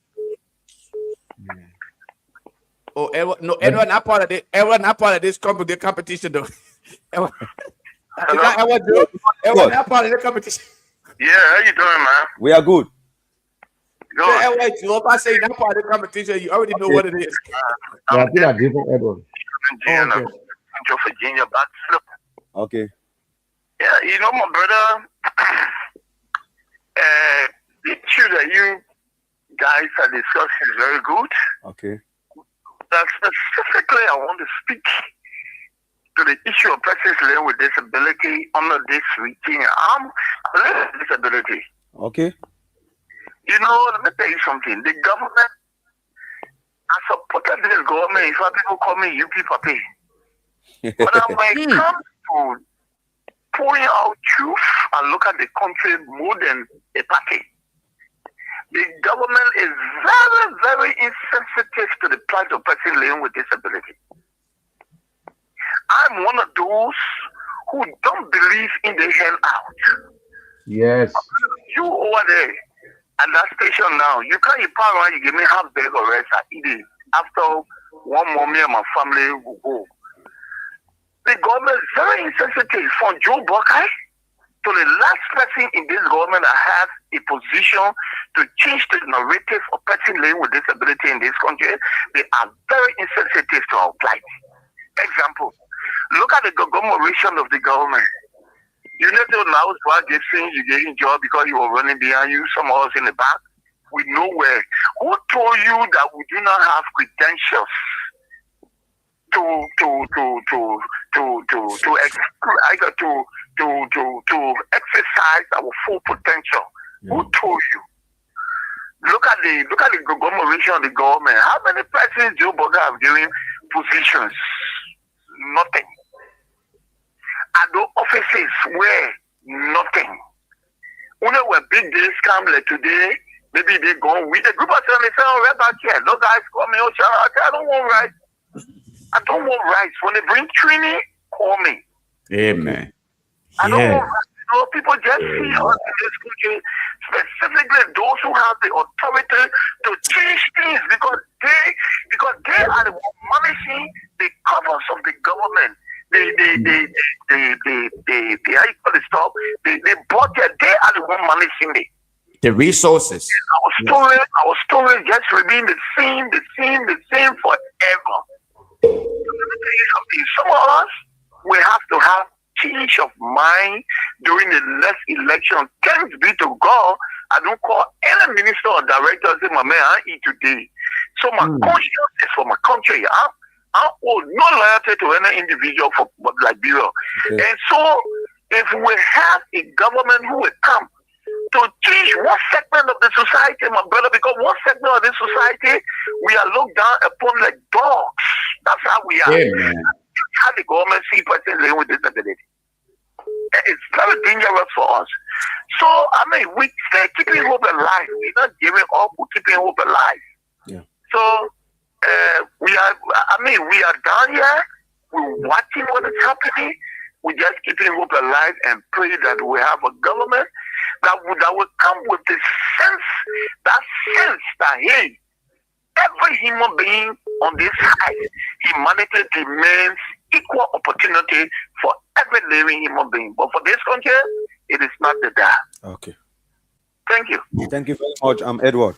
Oh, Edward not part of this. Edward not part of this competition though. Edward, Edward not part of the competition. Yeah, how you doing, man? We are good. Good. Edward, if I say not part of the competition, you already know what it is. Yeah, I think I different Edward. I'm from Virginia, back. Okay. Yeah, you know, my brother, The issue that you guys are discussing is very good. Okay. But specifically, I want to speak to the issue of persons living with disability under this regime. I'm living with disability. Okay. You know, let me tell you something. The government, I supported this government. In fact, people call me UP Papi. But when it comes to pouring out truth and look at the country more than a party, the government is very, very insensitive to the plight of persons living with disability. I'm one of those who don't believe in the handout. Yes. You over there at that station now, you can't power around, you give me half bag of rice, I eat it. After 1 more, me and my family will go. The government is very insensitive from Joe Buckeye to the last person in this government that has a position to change the narrative of person living with disability in this country. They are very insensitive to our plight. Example, look at the conglomeration of the government. You know, now what they're saying, you getting job because you were running behind you, some of us in the back, with nowhere. Who told you that we do not have credentials to exercise our full potential? Yeah. Who told you? Look at the conglomeration of the government. How many presidents Joe Biden have given positions? Nothing. At the offices where nothing. When were big days come like today, maybe they go with a group of them, they say, oh, right back here. Those guys call me, oh, I don't want rights. I don't want rights. When they bring training, call me. Amen. I don't want rights. You know, people just see us in this country, specifically those who have the authority to change things because they are the one managing the covers of the government. They how you call it, stop. They budget. They are the one managing the resources. Our story just remain the same forever. Let me tell you something. Some of us will have to have change of mind during the next election. Thanks be to God, I don't call any minister or director and say, my man, I eat today. So my conscience is for my country. I owe no loyalty to any individual for Liberia. Okay. And so if we have a government who will come to change one segment of the society, my brother, because one segment of the society, we are looked down upon like dogs. That's how we are. Amen. How the government see persons living with disability. It's very dangerous for us. So, I mean, we stay keeping hope alive. We're not giving up, we're keeping hope alive. Yeah. So, we are down here, we're watching what is happening, we're just keeping hope alive and pray that we have a government that will come with the sense that, hey, every human being on this side, humanity demands equal opportunity for every living human being. But for this country, it is not the that. Okay. Thank you. Thank you very much. I'm Edward.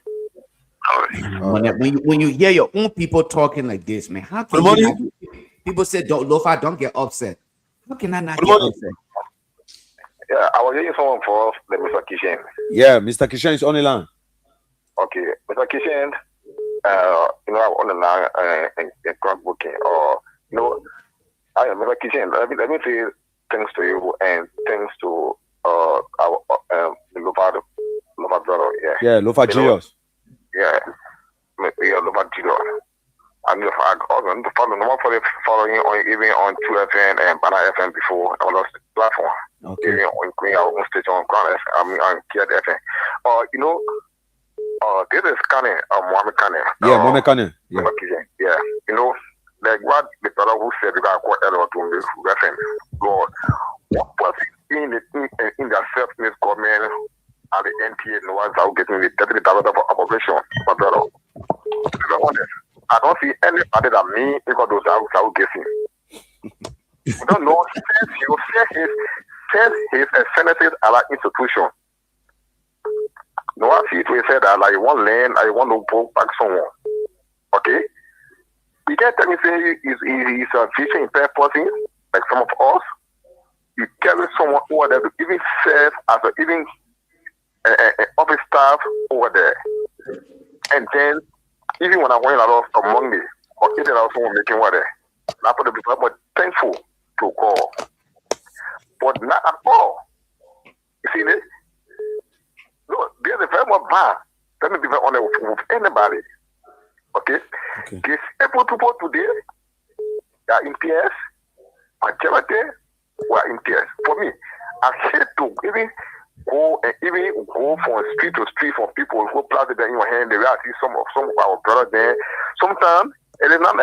All right. When you hear your own people talking like this, man, how can you people say don't get upset? How can I not get upset? Yeah, I was hearing someone for the Mr. Kishen. Yeah, Mr. Kishen is on the line. Okay, Mr. Kishen, I'm on the line in crowd booking, or I am Mr. Kishen. Let me say thanks to you and thanks to our the Lofa brother. Yeah, Lofa Genius. Yeah, Lofa Genius. I'm following on even on 2FM and Banana FM before on the platform. Okay. Even on our own station on Crown FM, on Kiad FM. This is Kane, Mohammed Kane. Yeah, Mohammed Kane. Yeah. Yeah. Like what the fellow who said about what Elliot to reference. God, what was in the self-made government and the NPA and the ones that are getting the deputy director of operation, my brother. To be honest, I don't see anybody that me because those are guessing. We don't know. Since he's a senator at an institution. No one see to say that like one land, I want to go back someone. Okay? You can't tell me say he's a vision impaired person, like some of us. You carry someone who are there to even serve as a even office staff over there. And then, even when I went out among me, or if there was someone making water, I put the people more thankful to call. But not at all. You see this? No, there's a very much bad. Let me be very honest with anybody. Okay? Disabled people today, they are in tears. Majority were in tears. For me, I hate to even go from street to street from people who plastic in your hand. They will see some of our brothers there. Sometimes it is not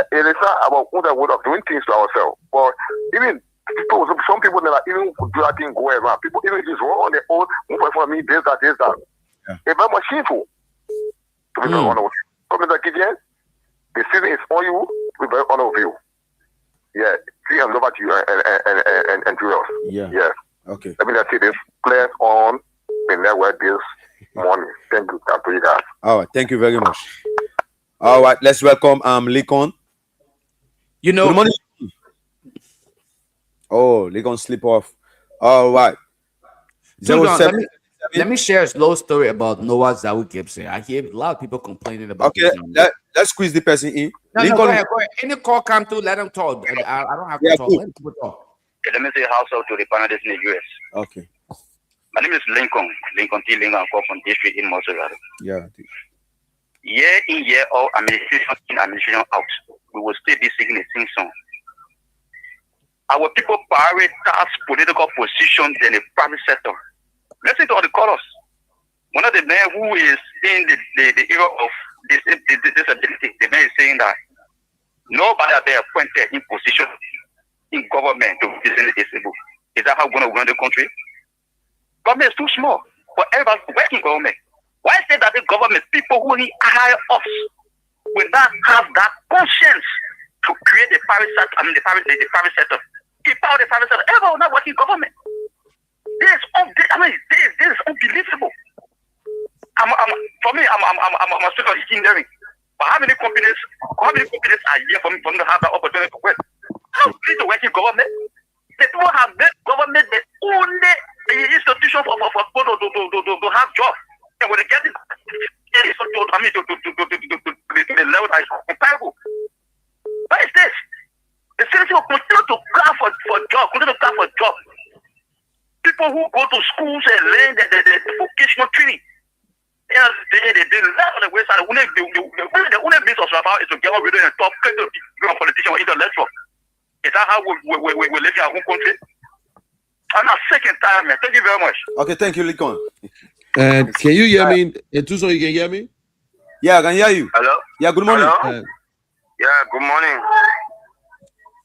about the word of doing things to ourselves. But even people, some people that are even do that thing go around. People even just roll on their own, move for me, this, that. Yeah. It's very much shameful. To be very honest with you. So, Mr. Gideon, the season is on you. We very honest with you. Yeah, see and over to you and to us. Yeah. Okay. Let me just say this. Players on the network this morning. Thank you. Thank you guys. All right. Thank you very much. All right. Let's welcome Lincoln. You know. Good morning. Oh, Lincoln slip off. All right. Let me share a slow story about Noah Zawu Gibson. I hear a lot of people complaining about this. Okay, let's squeeze the person in. No, Lincoln, go ahead. Any call come through, let them talk. I don't have to talk. Let people talk. Let me say house out to the panelists in the US. Okay. My name is Lincoln T. Lincoln. I come from district in Montserrat. Yeah. Year in, year out, administration in, administration out. We will still be singing the same song. Our people prioritize political position than the private sector. Listen to all the callers. One of the men who is in the era of disability, the man is saying that nobody has been appointed in position in government to represent the disabled. Is that how we're going to run the country? Government is too small for everybody to work in government. Why say that the government, people who need hire us, will not have that conscience to create the private sector? The private sector. If the private sector ever will not work in government, this is unbelievable. For me, I'm a student of engineering. But how many companies are here for me to have that opportunity to work? I don't need to work in government. The people have made government the only institution for people to have jobs. And when they get it, to the level that is comparable. What is this? The citizens will continue to cry for jobs, People who go to schools and learn the vocational training. They left on the wayside. The only means of survival is to get rid of the top politician or intellectual. Is that how we live in our own country? I'm not sick and tired, man. Thank you very much. Okay, thank you, Lincoln. And can you hear me? Tucson, you can hear me? Yeah, I can hear you. Hello? Yeah, good morning. Yeah, good morning.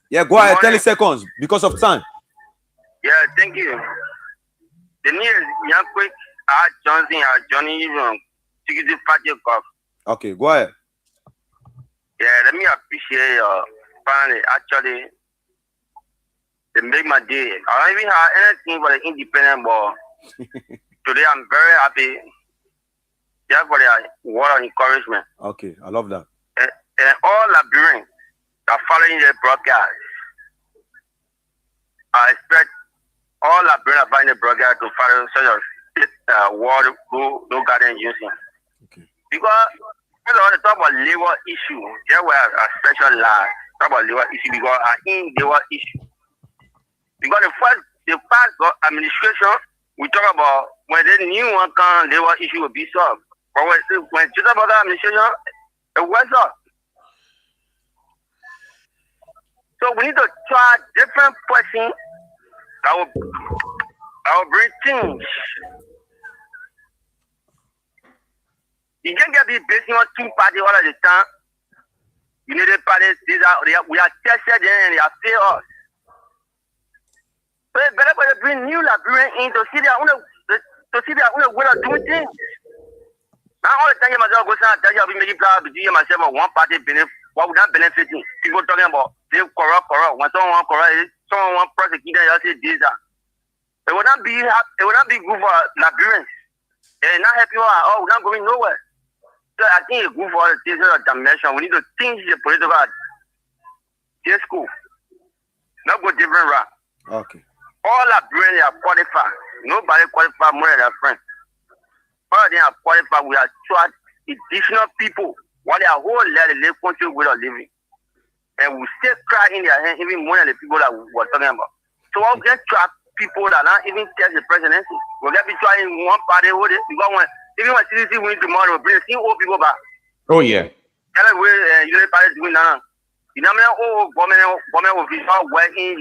Yeah, go ahead. 30 seconds because of time. Yeah, thank you. The news, young quick, Johnson, Johnny, even, security party of. Okay, go ahead. Yeah, let me appreciate your family. Actually, they make my day. I don't even have anything for the independent ball. Today, I'm very happy. Just for the word of encouragement. Okay, I love that. And all Liberians are following the broadcast. I expect all Liberians are following the broadcast to follow such a word no garden using. Okay. Because when I talk about labor issue, there was a special line talk about labor issue because in labor issue. Because the past administration, we talk about when the new one comes, labor issue will be solved. But when you talk about the administration, it was up. So we need to try different person that will bring things. You can't get based on two parties all of the time. You need a party, we are tested and they are fail us. So it's better to bring new Liberians in to see their own way of doing things. Now all the time you myself go and tell you I'll be making plans between myself and one party benefit. What would that benefiting? People talking about they corrupt. When someone corrupt, someone want prosecute, you say this, that. It would not be good for Liberians. It not help you out. We're not going nowhere. So I think it's good for the citizens of dimension. We need to change the political school. Not go different route. Okay. All Liberians are qualified. Nobody qualified more than their friends. All of them are qualified. We attract additional people while they are whole let the live country without living. And we still cry in their hand even more than the people that we were talking about. So I'll get trapped people that not even test the presidency. We'll get be trying one party hold it because even when CDC win tomorrow, bring the old people back. Oh yeah. That's the way you party doing now. You know, government official working,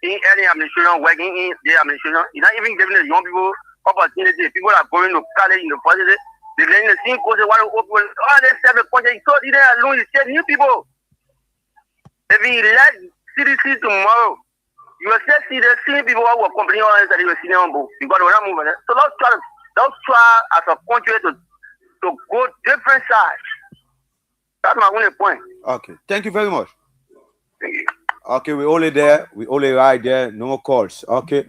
in any administration, working in the administration. You're not even giving the young people opportunity. People are going to college, university. They're letting the same course. What open? Oh, they said the project. So they alone. You said new people. If you elect CDC tomorrow, you will still see the same people who were complaining on that you were seeing on board. Because we're not moving. So let's try as a country to go different sides. That's my only point. Okay. Thank you very much. Thank you. Okay, we only there. We only right there. No more calls. Okay.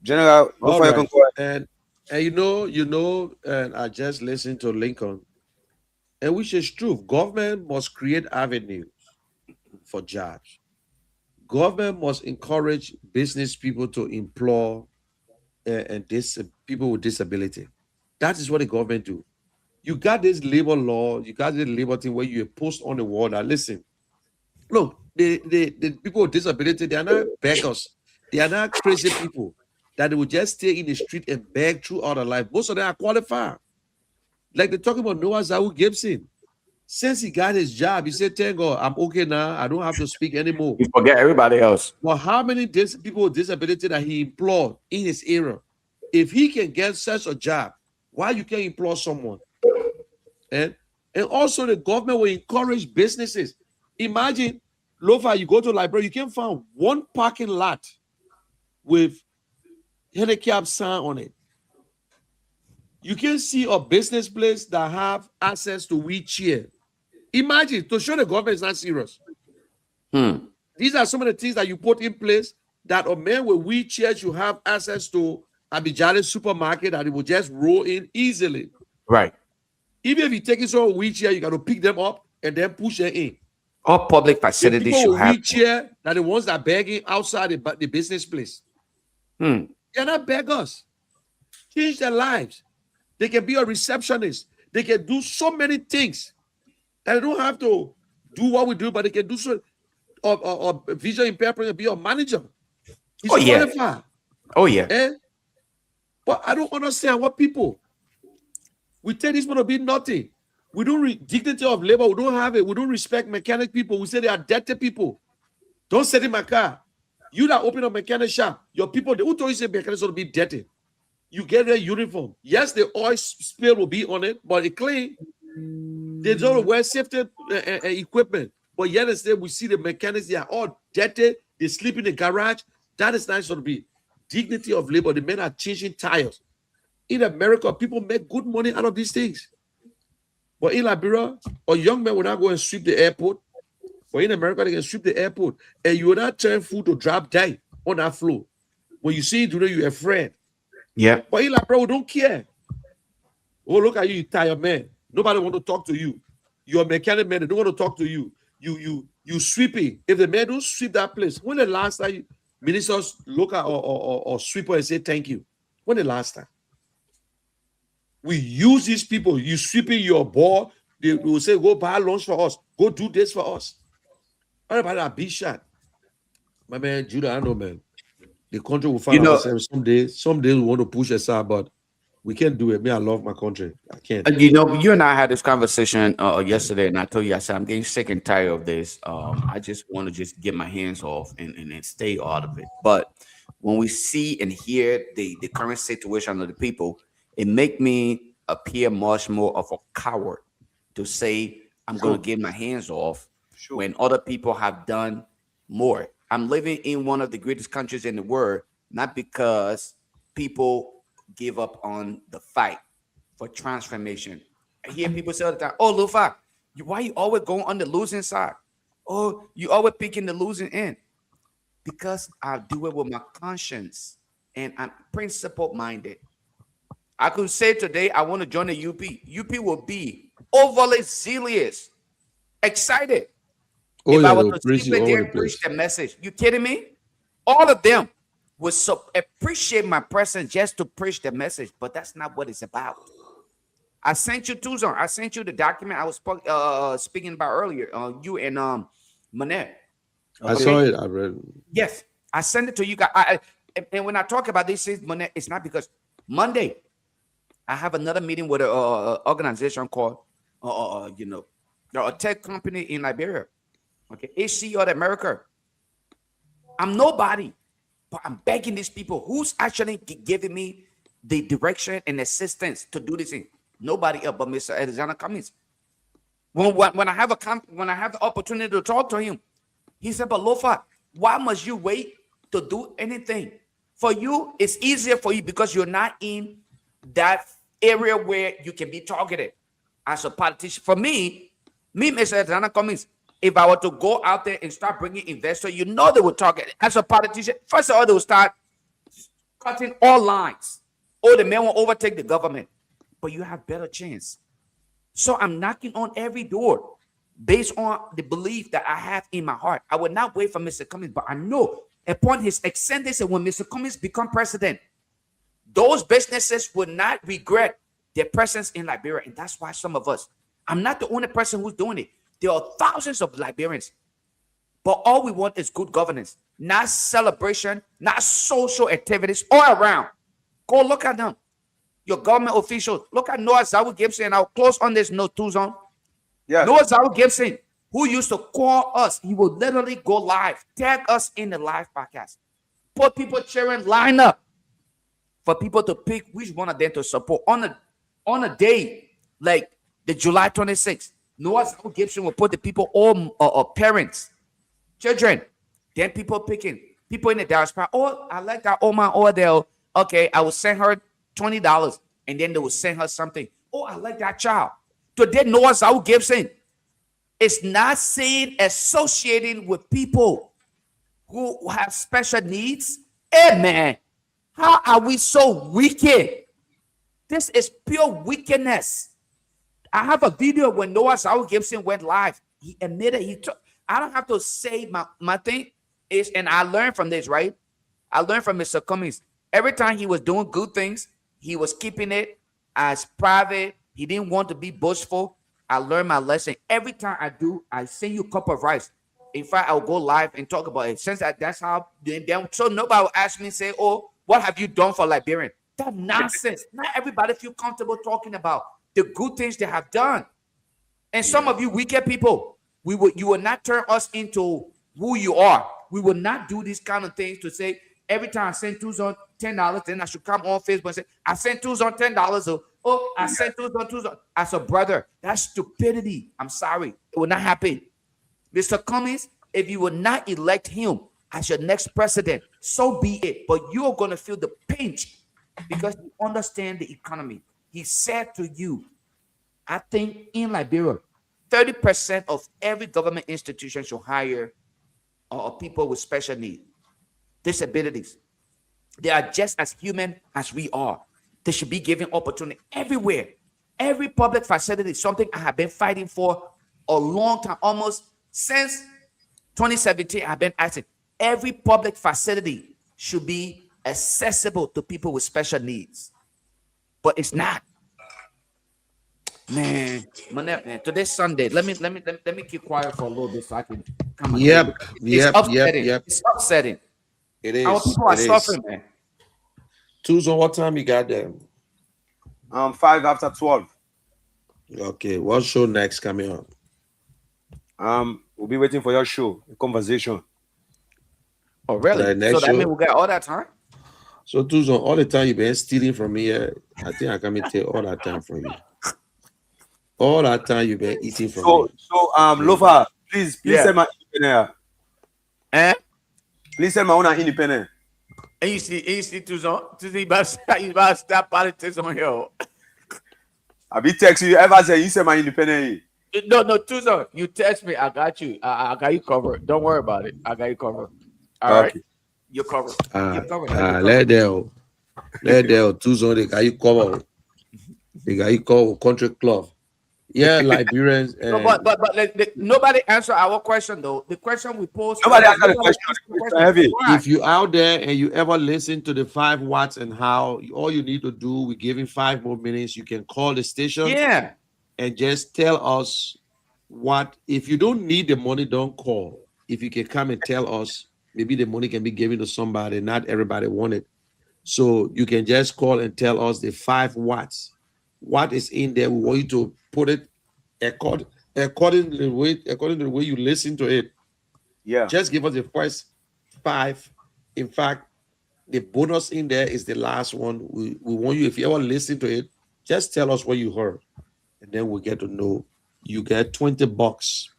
General, All before you can right. go ahead. And you know, and I just listened to Lincoln, and which is true. Government must create avenues for jobs. Government must encourage business people to employ and people with disability. That is what the government do. You got this labor law, you got this labor thing where you post on the wall that listen, look, the people with disability, they are not beggars. They are not crazy people that they will just stay in the street and beg throughout their life. Most of them are qualified. Like they're talking about Noah Zawu Gibson. Since he got his job, he said, thank God, I'm okay now. I don't have to speak anymore. You forget everybody else. Well, how many people with disability that he employed in his area? If he can get such a job, why you can't employ someone? And also the government will encourage businesses. Imagine, Lofa, you go to Liberia, you can find one parking lot with handicap sign on it. You can see a business place that have access to wheelchair. Imagine, to show the government is not serious. These are some of the things that you put in place that a man with wheelchair should have access to Abidjan supermarket that it will just roll in easily. Right. Even if you take it to a wheelchair, you got to pick them up and then push them in. All public facilities people should with have. wheelchair that the ones that are begging outside the business place. They're not beggars. Change their lives. They can be a receptionist. They can do so many things. And they don't have to do what we do, but they can do so. Or visual impaired person be a manager. He's qualified. Oh yeah. But I don't understand what people. We tell this people to be nothing. We don't dignity of labor. We don't have it. We don't respect mechanic people. We say they are dirty people. Don't sit in my car. You that open a mechanic shop, your people, who told you say mechanics will be dirty? You get their uniform. Yes, the oil spill will be on it, but it clean. They don't wear safety equipment. But yet instead, we see the mechanics, they are all dirty. They sleep in the garage. That is not going to be dignity of labor. The men are changing tires. In America, people make good money out of these things. But in Liberia, a young man will not go and sweep the airport. But in America, they can sweep the airport. And you will not turn food to drop die on that floor. When you see it today, you're afraid. Yeah. But in Liberia, we don't care. Oh, look at you, you tired man. Nobody want to talk to you. You're a mechanic man. They don't want to talk to you. You sweeping. If the man don't sweep that place, when the last time ministers look at or sweeper and say thank you? When the last time? We use these people. You sweeping your ball. They will say, go buy lunch for us. Go do this for us. What about that big shot? My man, Judah, I know, man. The country will find ourselves someday. Someday we want to push aside, but we can't do it. Me, I love my country. I can't. You know, you and I had this conversation yesterday, and I told you, I said, I'm getting sick and tired of this. I just want to just get my hands off and stay out of it. But when we see and hear the current situation of the people, it make me appear much more of a coward to say I'm going to get my hands off when other people have done more. I'm living in one of the greatest countries in the world, not because people give up on the fight for transformation. I hear people say all the time, oh, Lufa, why you always going on the losing side? Oh, you always picking the losing end. Because I do it with my conscience and I'm principle-minded. I could say today I want to join the UP. UP will be overly zealous, excited. If I was to simply there preach the message, you kidding me? All of them would appreciate my presence just to preach the message, but that's not what it's about. I sent you Tuzon. I sent you the document I was speaking about earlier. You and Manette. I saw it. I read. Yes, I sent it to you guys. And when I talk about this, Manette, it's not because Monday I have another meeting with an organization called, a tech company in Liberia. Okay, HCO America. I'm nobody, but I'm begging these people who's actually giving me the direction and assistance to do this thing. Nobody else but Mr. Alexander Cummings. When I have the opportunity to talk to him, he said, "But Lofa, why must you wait to do anything? For you, it's easier for you because you're not in that area where you can be targeted as a politician. For me, Mr. Alexander Cummings, if I were to go out there and start bringing investors, they would target. As a politician, first of all, they will start cutting all lines. Or the man will overtake the government. But you have better chance. So I'm knocking on every door based on the belief that I have in my heart. I will not wait for Mr. Cummings, but I know upon his ascendancy, when Mr. Cummings become president, those businesses will not regret their presence in Liberia. And that's why some of us, I'm not the only person who's doing it. There are thousands of Liberians. But all we want is good governance, not celebration, not social activities all around. Go look at them. Your government officials. Look at Noah Zawu Gibson. I'll close on this note, Tuzon. Yeah. Noah Zawu Gibson, who used to call us, he would literally go live, tag us in the live podcast, put people cheering, line up for people to pick which one of them to support on a day like the July 26th. Noah Zawu Gibson will put the people, all parents, children, then people picking, people in the diaspora. Oh, I like that Oma Odell. Okay, I will send her $20, and then they will send her something. Oh, I like that child. Today, Noah Zawu Gibson is not saying associating with people who have special needs. Hey, man, how are we so wicked? This is pure wickedness. I have a video when Noah Zawu Gibson went live. He admitted I don't have to say my thing is, and I learned from this, right? I learned from Mr. Cummings. Every time he was doing good things, he was keeping it as private. He didn't want to be boastful. I learned my lesson. Every time I send you a cup of rice. In fact, I'll go live and talk about it. Since that's how, so nobody will ask me and say, "Oh, what have you done for Liberian?" That nonsense. Not everybody feel comfortable talking about the good things they have done. And some of you wicked people, you will not turn us into who you are. We will not do these kind of things to say every time I send Tuzon $10, then I should come on Facebook and say, I sent Tuzon $10. Oh, I sent Tuzon as a brother. That's stupidity. I'm sorry. It will not happen. Mr. Cummings, if you will not elect him as your next president, so be it. But you're going to feel the pinch because you understand the economy. He said to you, I think in Liberia, 30% of every government institution should hire people with special needs, disabilities. They are just as human as we are. They should be given opportunity everywhere. Every public facility is something I have been fighting for a long time, almost since 2017. I've been asking every public facility should be accessible to people with special needs, but it's not. Man, today's Sunday. Let me keep quiet for a little bit so I can come. Yep. It's upsetting. It is. Our people are suffering, man. Tuzon, what time you got there? 5 after 12. Okay, what show next coming on? We'll be waiting for your show, the conversation. Oh, really? So that means we got all that time? So Tuzon, all the time you've been stealing from me, I think I can take all that time from you. All that time you've been eating from me. So Lofa, please send my independent. Please send my own independent. And you see Tuzon, you about to stop politics on here. I be text you ever say you send my independent. No, Tuzon, you text me. I got you. I got you covered. Don't worry about it. I got you covered. All right. You're covered. You're covered. Let them Tuzon, they got you covered. They got you covered country club. Yeah, Liberians. No, but nobody answer our question though. The question we posed. Nobody answered the Nobody question. answered the Mr. question. Heavy. Why? If you out there and you ever listen to the 5 watts and how, all you need to do, we give him 5 more minutes. You can call the station Yeah. and just tell us what. If you don't need the money, don't call. If you can come and tell us, maybe the money can be given to somebody. Not everybody want it. So you can just call and tell us the 5 watts. What is in there? We want you to put it according to the way you listen to it. Yeah. Just give us the first 5. In fact, the bonus in there is the last one. We want you, if you ever listen to it, just tell us what you heard, and then we get to know. You get $20.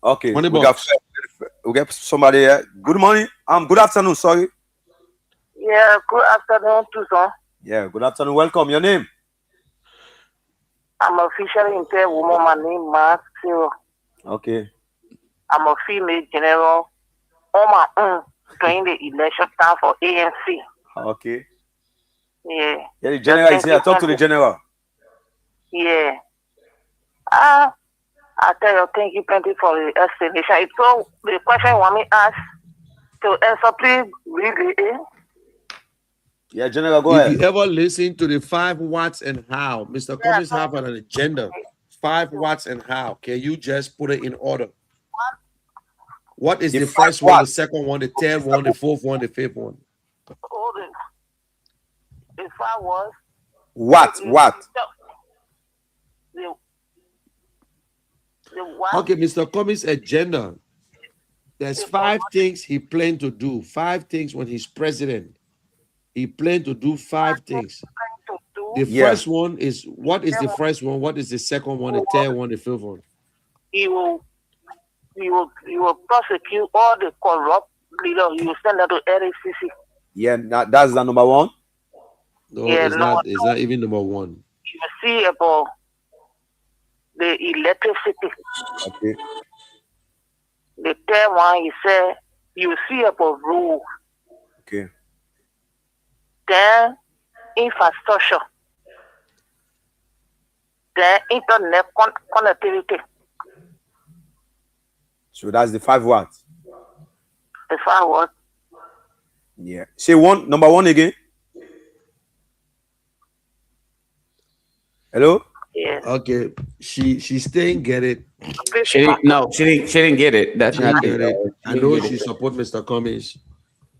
Okay. 20 We got bucks. somebody here. Good morning. Good afternoon. Sorry. Yeah, good afternoon, Tucson. Yeah. Good afternoon. Welcome. Your name? I'm officially impaired woman. My name is Mark Zero. Okay. I'm a female general on my own during the election time for ANC. Okay. Yeah. Yeah. The general is here. Talk to the general. Yeah. I tell you, thank you plenty for the explanation. So the question you want me to ask to answer, please read it. Yeah, General, go If ahead. you ever listen to the 5 watts and how, Mr. Cummings have an agenda. 5 watts and how. Can you just put it in order? What is the first one, the second one, the third one, the fourth one, the fifth one? Hold it. The 5 was What? Okay, Mr. Cummings' agenda. There's 5 things he planned to do. 5 things when he's president. He planned to do 5 things. The first one is, what is the first one? What is the second one? The third one? The fifth one? He will prosecute all the corrupt leaders. He will send them to LACC. Yeah, that's the number 1. No, yeah, it's not even number 1. You see about the electricity. Okay. The third one, he said, you see about road. Okay. Then infrastructure. Then internet connectivity. So that's the 5 watts. The 5 watts. Yeah. Say number 1 again. Hello? Yeah. Okay. She didn't get it. She didn't get it. That's not get it. I know she support Mr. Cummings.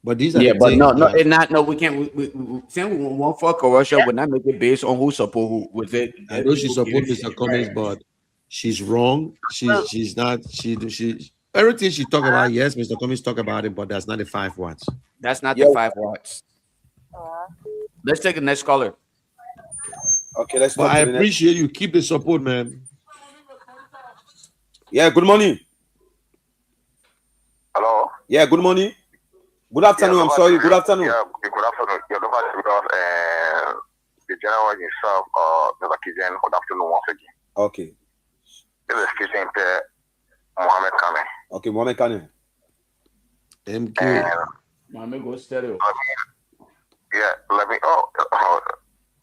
But these are the things. We can't. We saying we want for corruption. We're not making it based on who support who with it. I know she support Mr. Cummings, but she's wrong. She's not. She everything she talk about. Yes, Mr. Cummings talk about it, but that's not the 5 watts. That's not the 5 watts. Let's take the next caller. Okay, let's. But I appreciate you. Keep the support, man. Yeah. Good morning. Hello. Yeah. Good morning. Good afternoon. I'm sorry. Good afternoon. Yeah, good afternoon. You're because the general himself, Mr. Kijan, good afternoon once again. Okay. This is Kijan Mohammed Kane. Okay, Mohammed Kane. MK. Mohammed go stereo. Let me.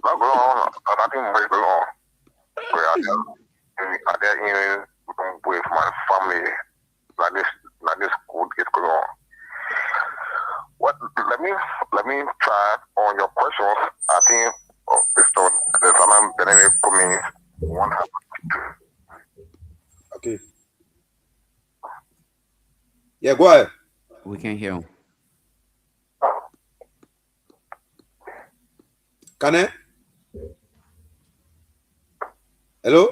Not go on. Nothing much go on. I there with my family like this good is going on. What? Let me try on your questions. I think the Salam Benedict Cummings one have. Okay. Yeah, go ahead. We can't hear him. Can I? Hello?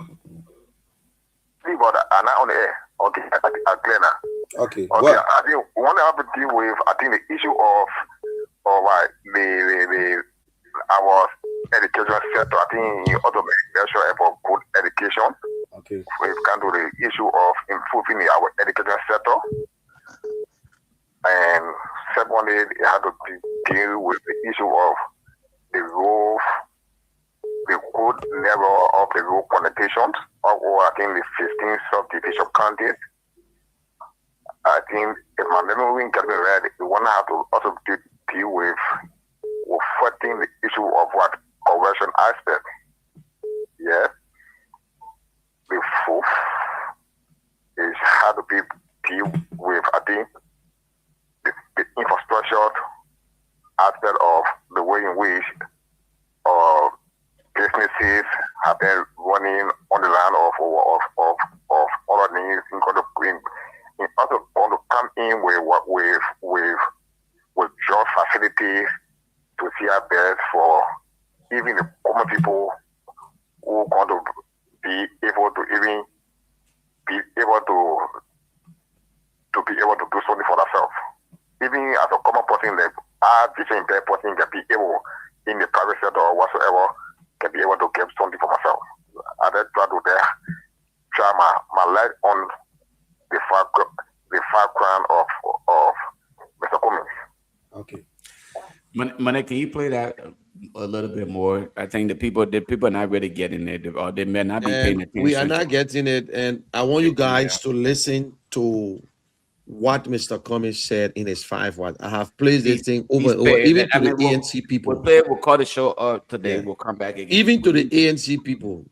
See, but I'm not on the air. Okay, I clear now. Okay. Okay, Well, I think we want to have to deal with, I think, the issue of the our education sector. I think you also measure about good education. Okay. When it comes to the issue of improving our education sector. And secondly, you have to deal with the issue of the role, the good level of the road connotations, or I think the 15 subdivision counties. I think if my memory can be read, we want to have to also deal with fighting the issue of what conversion aspect. Yeah. The aspect of the way in which businesses have been running on the line of other things in order in order to come in with job facilities to see our best for even the common people who are going to be able to even be able to be able to do something for themselves. Even as a common person, like our vision impaired person can be able in the private sector or whatsoever can be able to get something for myself. I then try to try my light on the background of Mr. Cummings. Okay. Mane, can you play that a little bit more? I think the people are not really getting it, or they may not be paying And attention. we are not getting it. And I want you guys to listen to what Mr. Cummings said in his 5 words. I have played this thing over and over, even to the ANC people. We'll call the show up today. Yeah. We'll come back again. Even to the ANC people.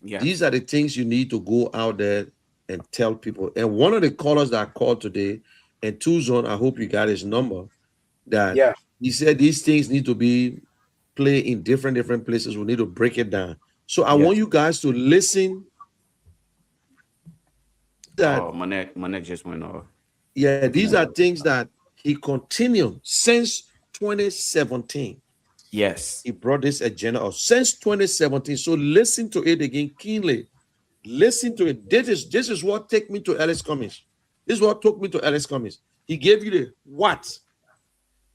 Yeah. These are the things you need to go out there and tell people. And one of the callers that called today, and Tuzon, I hope you got his number, that he said these things need to be played in different places. We need to break it down. So I want you guys to listen. That my neck just went off. Yeah, these are things that he continued since 2017. Yes. He brought this agenda up since 2017. So listen to it again keenly. Listen to it. This is what took me to Ellis Cummings. This is what took me to Ellis Cummings. He gave you the what.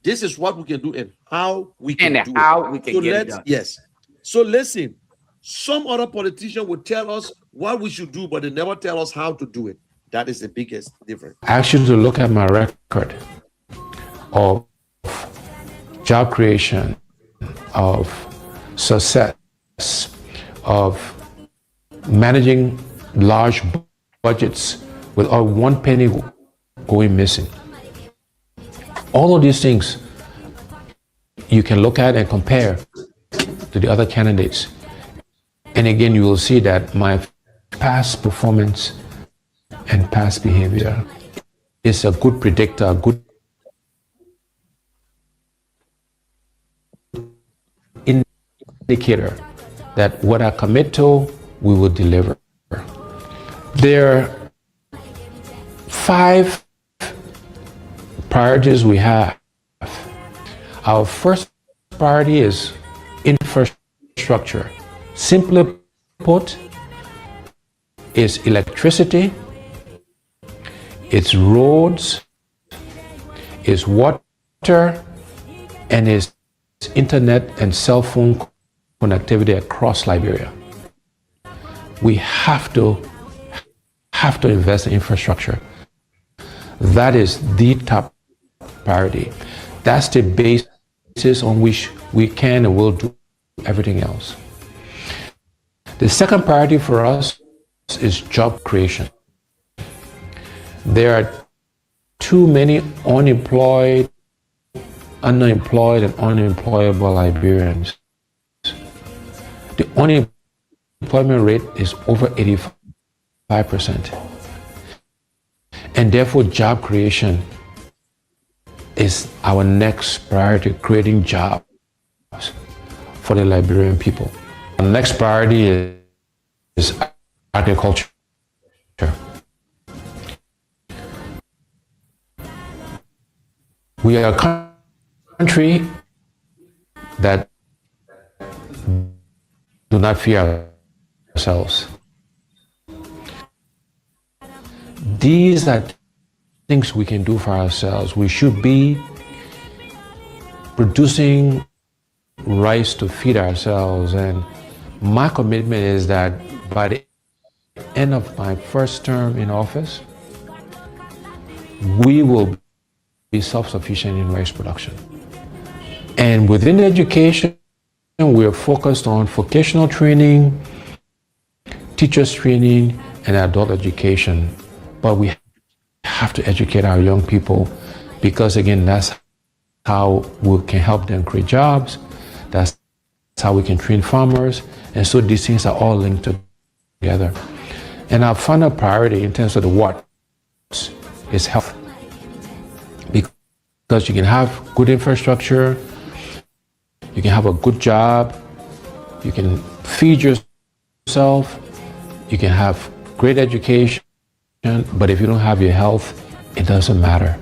This is what we can do and how we can do it. We can get it done. Yes. So listen, some other politician would tell us what we should do, but they never tell us how to do it. That is the biggest difference. I ask you to look at my record of job creation, of success, of managing large budgets without one penny going missing. All of these things you can look at and compare to the other candidates. And again, you will see that my past performance and past behavior is a good predictor, a good indicator that what I commit to, we will deliver. There are 5 priorities we have. Our first priority is infrastructure. Simply put, it's electricity, it's roads, it's water, and it's internet and cell phone connectivity across Liberia. We have to invest in infrastructure. That is the top priority. That's the basis on which we can and will do everything else. The second priority for us is job creation. There are too many unemployed, underemployed, and unemployable Liberians. The unemployment rate is over 85%. And therefore, job creation is our next priority, creating jobs for the Liberian people. The next priority is agriculture. We are a country that do not fear ourselves. These are things we can do for ourselves. We should be producing rice to feed ourselves. And my commitment is that by the end of my first term in office, we will be self-sufficient in rice production. And within education, we're focused on vocational training, teachers training, and adult education. But we have to educate our young people because, again, that's how we can help them create jobs. That's how we can train farmers. And so these things are all linked together. And our final priority in terms of the what is health. because you can have good infrastructure, you can have a good job, you can feed yourself, you can have great education, but if you don't have your health, it doesn't matter.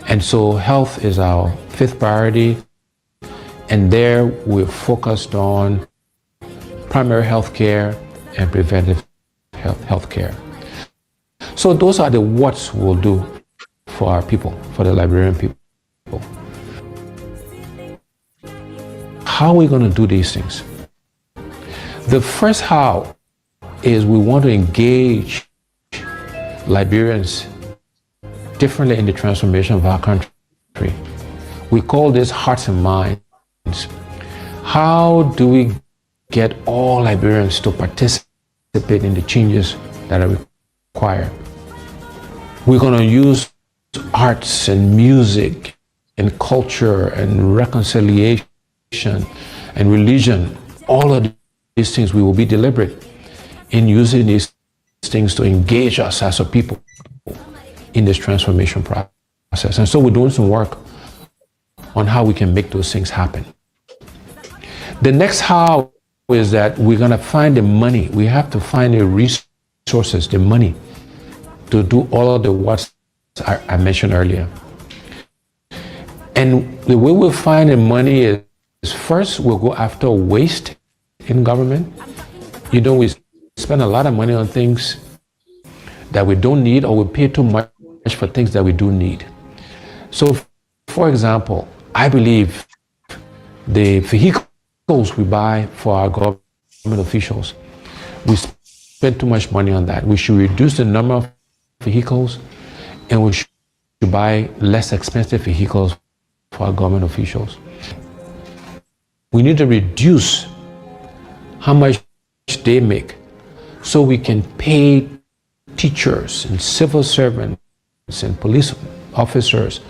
And so health is our fifth priority, and there we're focused on primary health care and preventive health care. So those are the what's we'll do for our people, for the Liberian people. How are we going to do these things? The first how is we want to engage Liberians differently in the transformation of our country. We call this hearts and minds. How do we get all Liberians to participate in the changes that are required? We're going to use arts and music and culture and reconciliation and religion, all of these things. We will be deliberate in using these things to engage us as a people in this transformation process. And so we're doing some work on how we can make those things happen. The next how is that we're going to find the money. We have to find the resources, the money, to do all of the what I mentioned earlier. And the way we'll find the money is first we'll go after waste in government. You know, we spend a lot of money on things that we don't need, or we pay too much for things that we do need. So, for example, I believe the vehicles we buy for our government officials, we spend too much money on that. We should reduce the number of vehicles, and we should buy less expensive vehicles for our government officials. We need to reduce how much they make so we can pay teachers and civil servants and police officers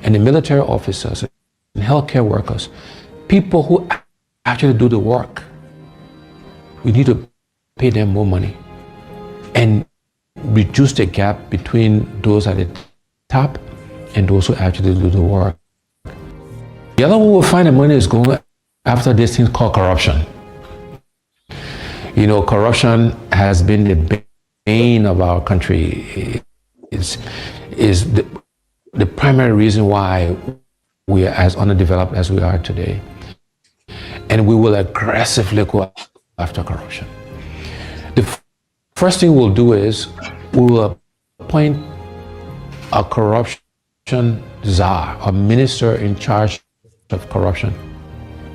and the military officers and healthcare workers, people who actually do the work. We need to pay them more money and reduce the gap between those at the top and those who actually do the work. The other way we'll find the money is going after this thing called corruption. You know, corruption has been the bane of our country. Is the primary reason why we are as underdeveloped as we are today. And we will aggressively go after corruption. The first thing we'll do is we will appoint a corruption czar, a minister in charge of corruption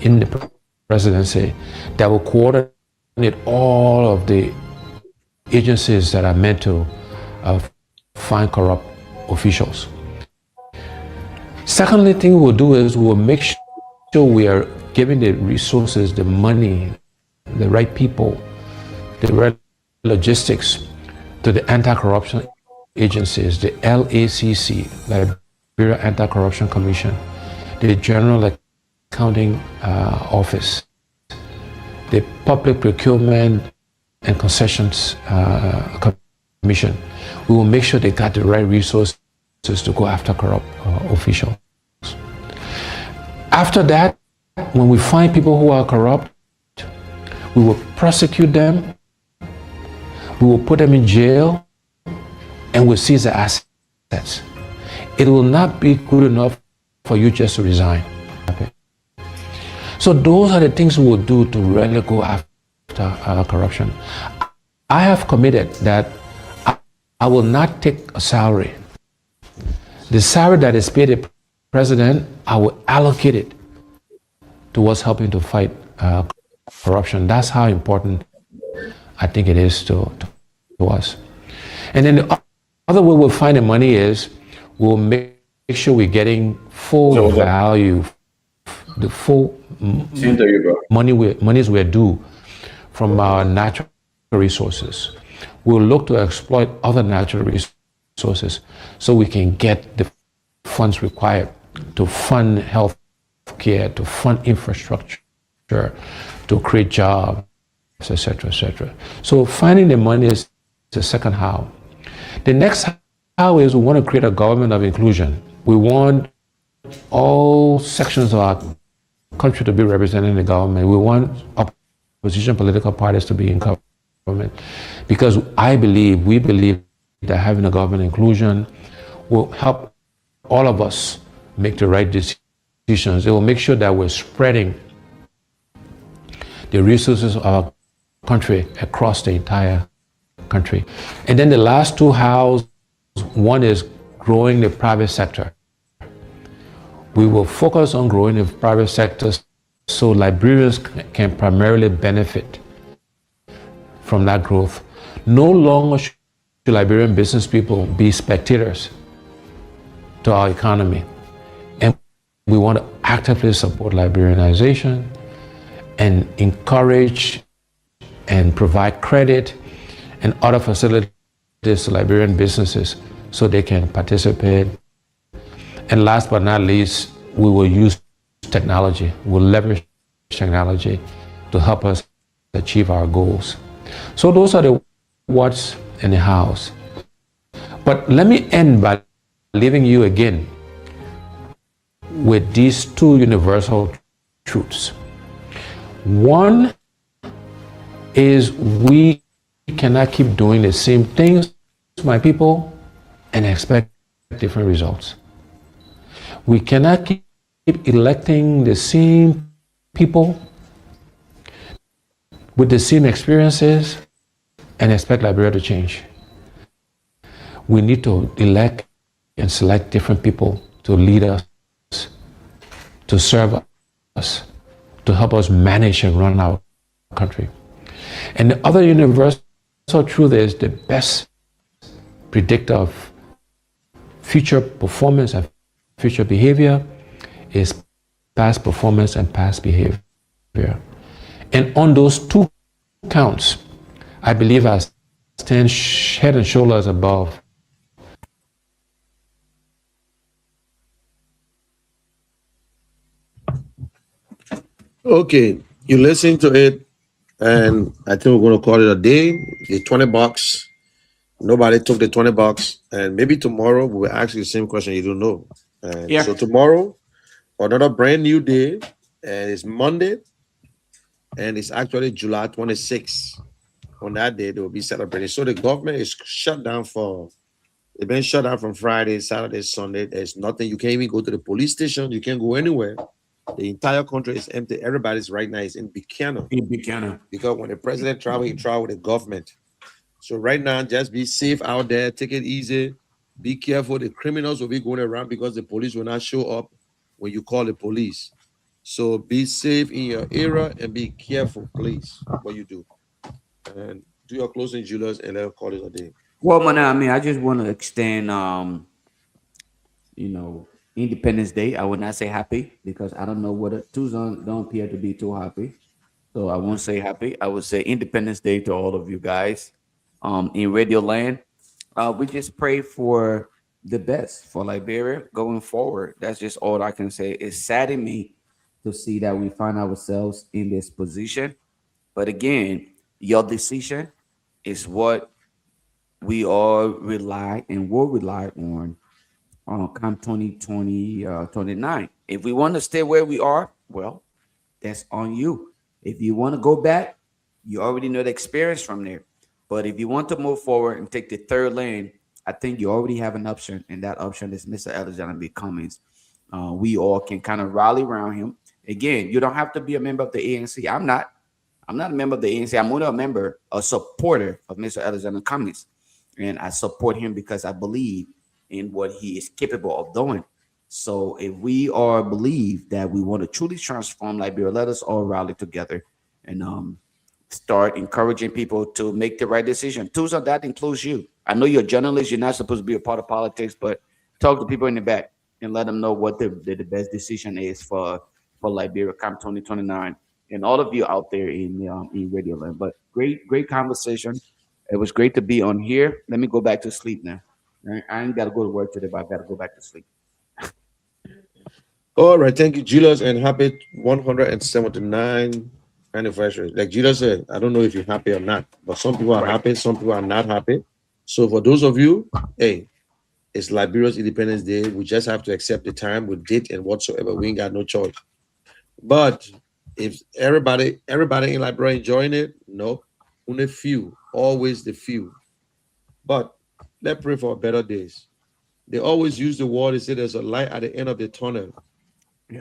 in the presidency that will coordinate all of the agencies that are meant to find corrupt officials. Secondly thing we'll do is we'll make sure we are giving the resources, the money, the right people, the right logistics to the anti-corruption agencies, the LACC, Liberia Anti-Corruption Commission, the General Accounting Office, the Public Procurement and Concessions Commission. We will make sure they got the right resources to go after corrupt officials. After that, when we find people who are corrupt, we will prosecute them, we will put them in jail, and we'll seize their assets. It will not be good enough for you just to resign. Okay? So those are the things we will do to really go after corruption. I have committed that I will not take a salary. The salary that is paid the president, I will allocate it towards helping to fight corruption. That's how important I think it is to us. And then the other way we'll find the money is we'll make sure we're getting full value, the full monies we're due from our natural resources. We'll look to exploit other natural resources so we can get the funds required to fund health care, to fund infrastructure, to create jobs, etc., etc. So finding the money is the second how. The next how is we want to create a government of inclusion. We want all sections of our country to be represented in the government. We want opposition political parties to be in government, because we believe that having a government inclusion will help all of us make the right decisions. It will make sure that we're spreading the resources of our country across the entire country. And then the last two hows, one is growing the private sector. We will focus on growing the private sector so Liberians can primarily benefit from that growth. No longer should Liberian business people be spectators to our economy. And we want to actively support Liberianization and encourage and provide credit and other facilities to Liberian businesses so they can participate. And last but not least, we will use technology. We'll leverage technology to help us achieve our goals. So those are the what's and the hows. But let me end by leaving you again with these two universal truths. One is we cannot keep doing the same things, my people, and expect different results. We cannot keep electing the same people with the same experiences and expect Liberia to change. We need to elect and select different people to lead us, to serve us, to help us manage and run our country. And the other universal truth is the best predictor of future performance and future behavior is past performance and past behavior. And on those two counts, I believe I stand head and shoulders above Okay, you listen to it, and I think we're going to call it a day. The $20. Nobody took the $20, and maybe tomorrow we'll ask you the same question you don't know. And Yeah. so tomorrow, another brand new day, and it's Monday, and it's actually July 26th. On that day, they will be celebrating. So the government is shut down they've been shut down from Friday, Saturday, Sunday. There's nothing. You can't even go to the police station. You can't go anywhere. The entire country is empty. Everybody's right now is in Buchanan. Because when the president traveled, he traveled with the government. So right now, just be safe out there. Take it easy. Be careful. The criminals will be going around because the police will not show up when you call the police. So be safe in your area and be careful, please, what you do. And do your closing, Julius, and then call it a day. Well, man, I mean, I just want to extend, Independence Day. I would not say happy because I don't know what Tucson don't appear to be too happy. So I won't say happy. I would say Independence Day to all of you guys in Radio Land. We just pray for the best for Liberia going forward. That's just all I can say. It saddened me to see that we find ourselves in this position. But again, your decision is what we all rely and will rely on come 29. If we want to stay where we are, well, that's on you. If you want to go back, you already know the experience from there. But if you want to move forward and take the third lane, I think you already have an option, and that option is Mr. Alexander B. Cummings. We all can kind of rally around him. Again, you don't have to be a member of the ANC. I'm not a member of the ANC. I'm only a supporter of Mr. Alexander Cummings. And I support him because I believe in what he is capable of doing. So if we all believe that we want to truly transform Liberia, let us all rally together and start encouraging people to make the right decision. Tucson, that includes you. I know you're a journalist. You're not supposed to be a part of politics, but talk to people in the back and let them know what the best decision is for Liberia come 2029. And all of you out there in Radio Land. But great conversation. It was great to be on here. Let me go back to sleep now. I ain't got to go to work today, but I got to go back to sleep. All right. Thank you, Julius, and happy 179 anniversary. Like Julius said, I don't know if you're happy or not, but some people are happy, some people are not happy. So for those of you, hey, It's Liberia's Independence Day. We just have to accept the time with date and whatsoever. We ain't got no choice. But if everybody in Liberia enjoying it, no, only few, always the few. But let's pray for better days. They always use the word. They say there's a light at the end of the tunnel.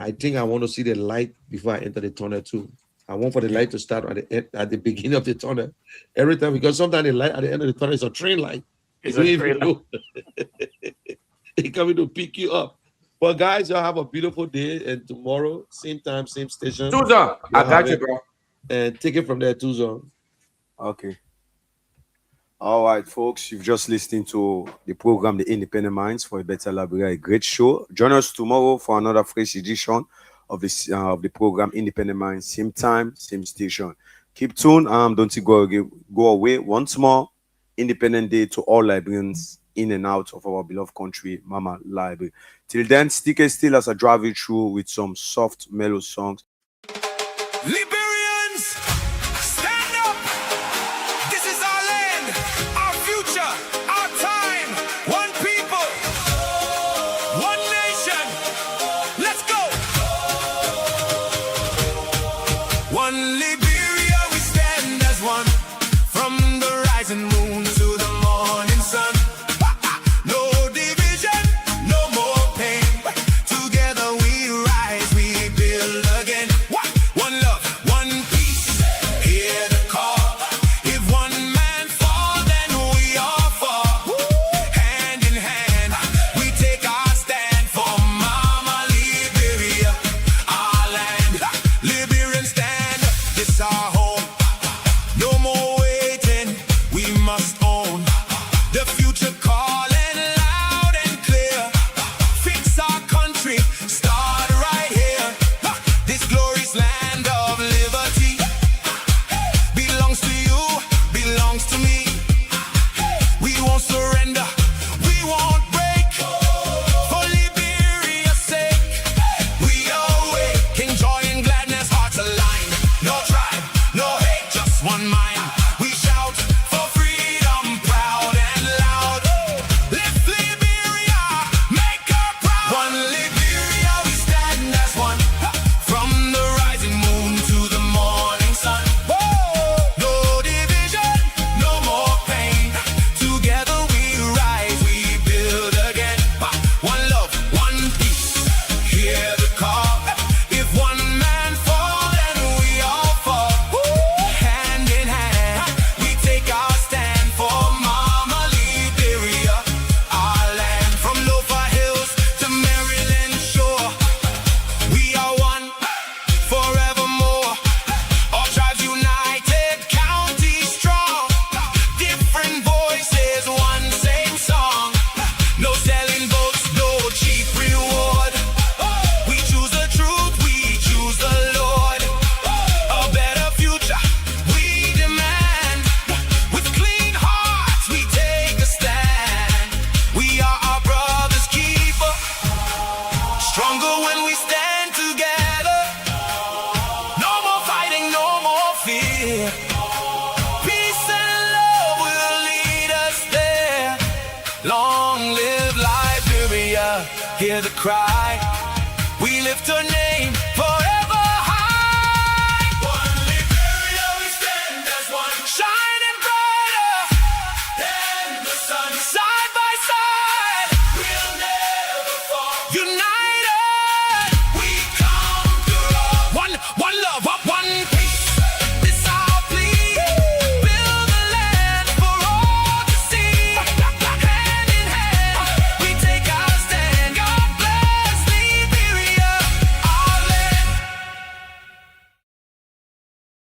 I think I want to see the light before I enter the tunnel too. I want for the light to start at the beginning of the tunnel every time, because sometimes the light at the end of the tunnel is a train light. It's You a don't even train know. It's coming to pick you up. But guys, y'all have a beautiful day, and tomorrow, same time, same station. Tuzon, y'all I have got you, it. bro. And take it from there, Tuzon. Okay. All right, folks, you've just listened to the program, The Independent Minds for a Better Liberia, a great show. Join us tomorrow for another fresh edition of the program, Independent Minds, same time, same station. Keep tuned. Don't you go away. Once more, Independent Day to all Liberians in and out of our beloved country, Mama Library. Till then, stick still as I drive you through with some soft, mellow songs. Liberians, stand up. This is our land, our future, our time. One people, one nation. Let's go. One Liberia, we stand as one. From the rising moon to the morning sun. No division, no more pain. Together we rise, we build again. One love, one peace. Hear the call. If one man fall, then we all fall. Hand in hand, we take our stand for Mama Liberia, our land. Liberian stand, this our home. No more waiting, we must own. The future calling loud and clear. Fix our country, start right here. This glorious land of liberty belongs to you, belongs to me. We won't surrender, we won't break. For Liberia's sake, we awake in joy and gladness, hearts aligned. No tribe, no hate, just one mind. We shout for freedom, proud and loud. Lift Liberia, make her proud. One Liberia, we stand as one. From the rising moon to the morning sun. No division, no more pain. Together we rise, we build again. One love, one peace. Hear the call. If one man fall, then we all fall. Hand in hand, we take our stand for Mama Liberia, our land. From Lofa Hills to Maryland shore, we are one forevermore. All tribes united, county strong. Different voices, one same song. No selling votes, no cheap reward. We choose the truth, we choose the Lord. A better future, we demand. With clean hearts, we take a stand. We are our brother's keeper. Stronger when we stand together. No more fighting, no more fear. Peace and love will lead us there. Long live Liberia. Hear the cry. We lift her name.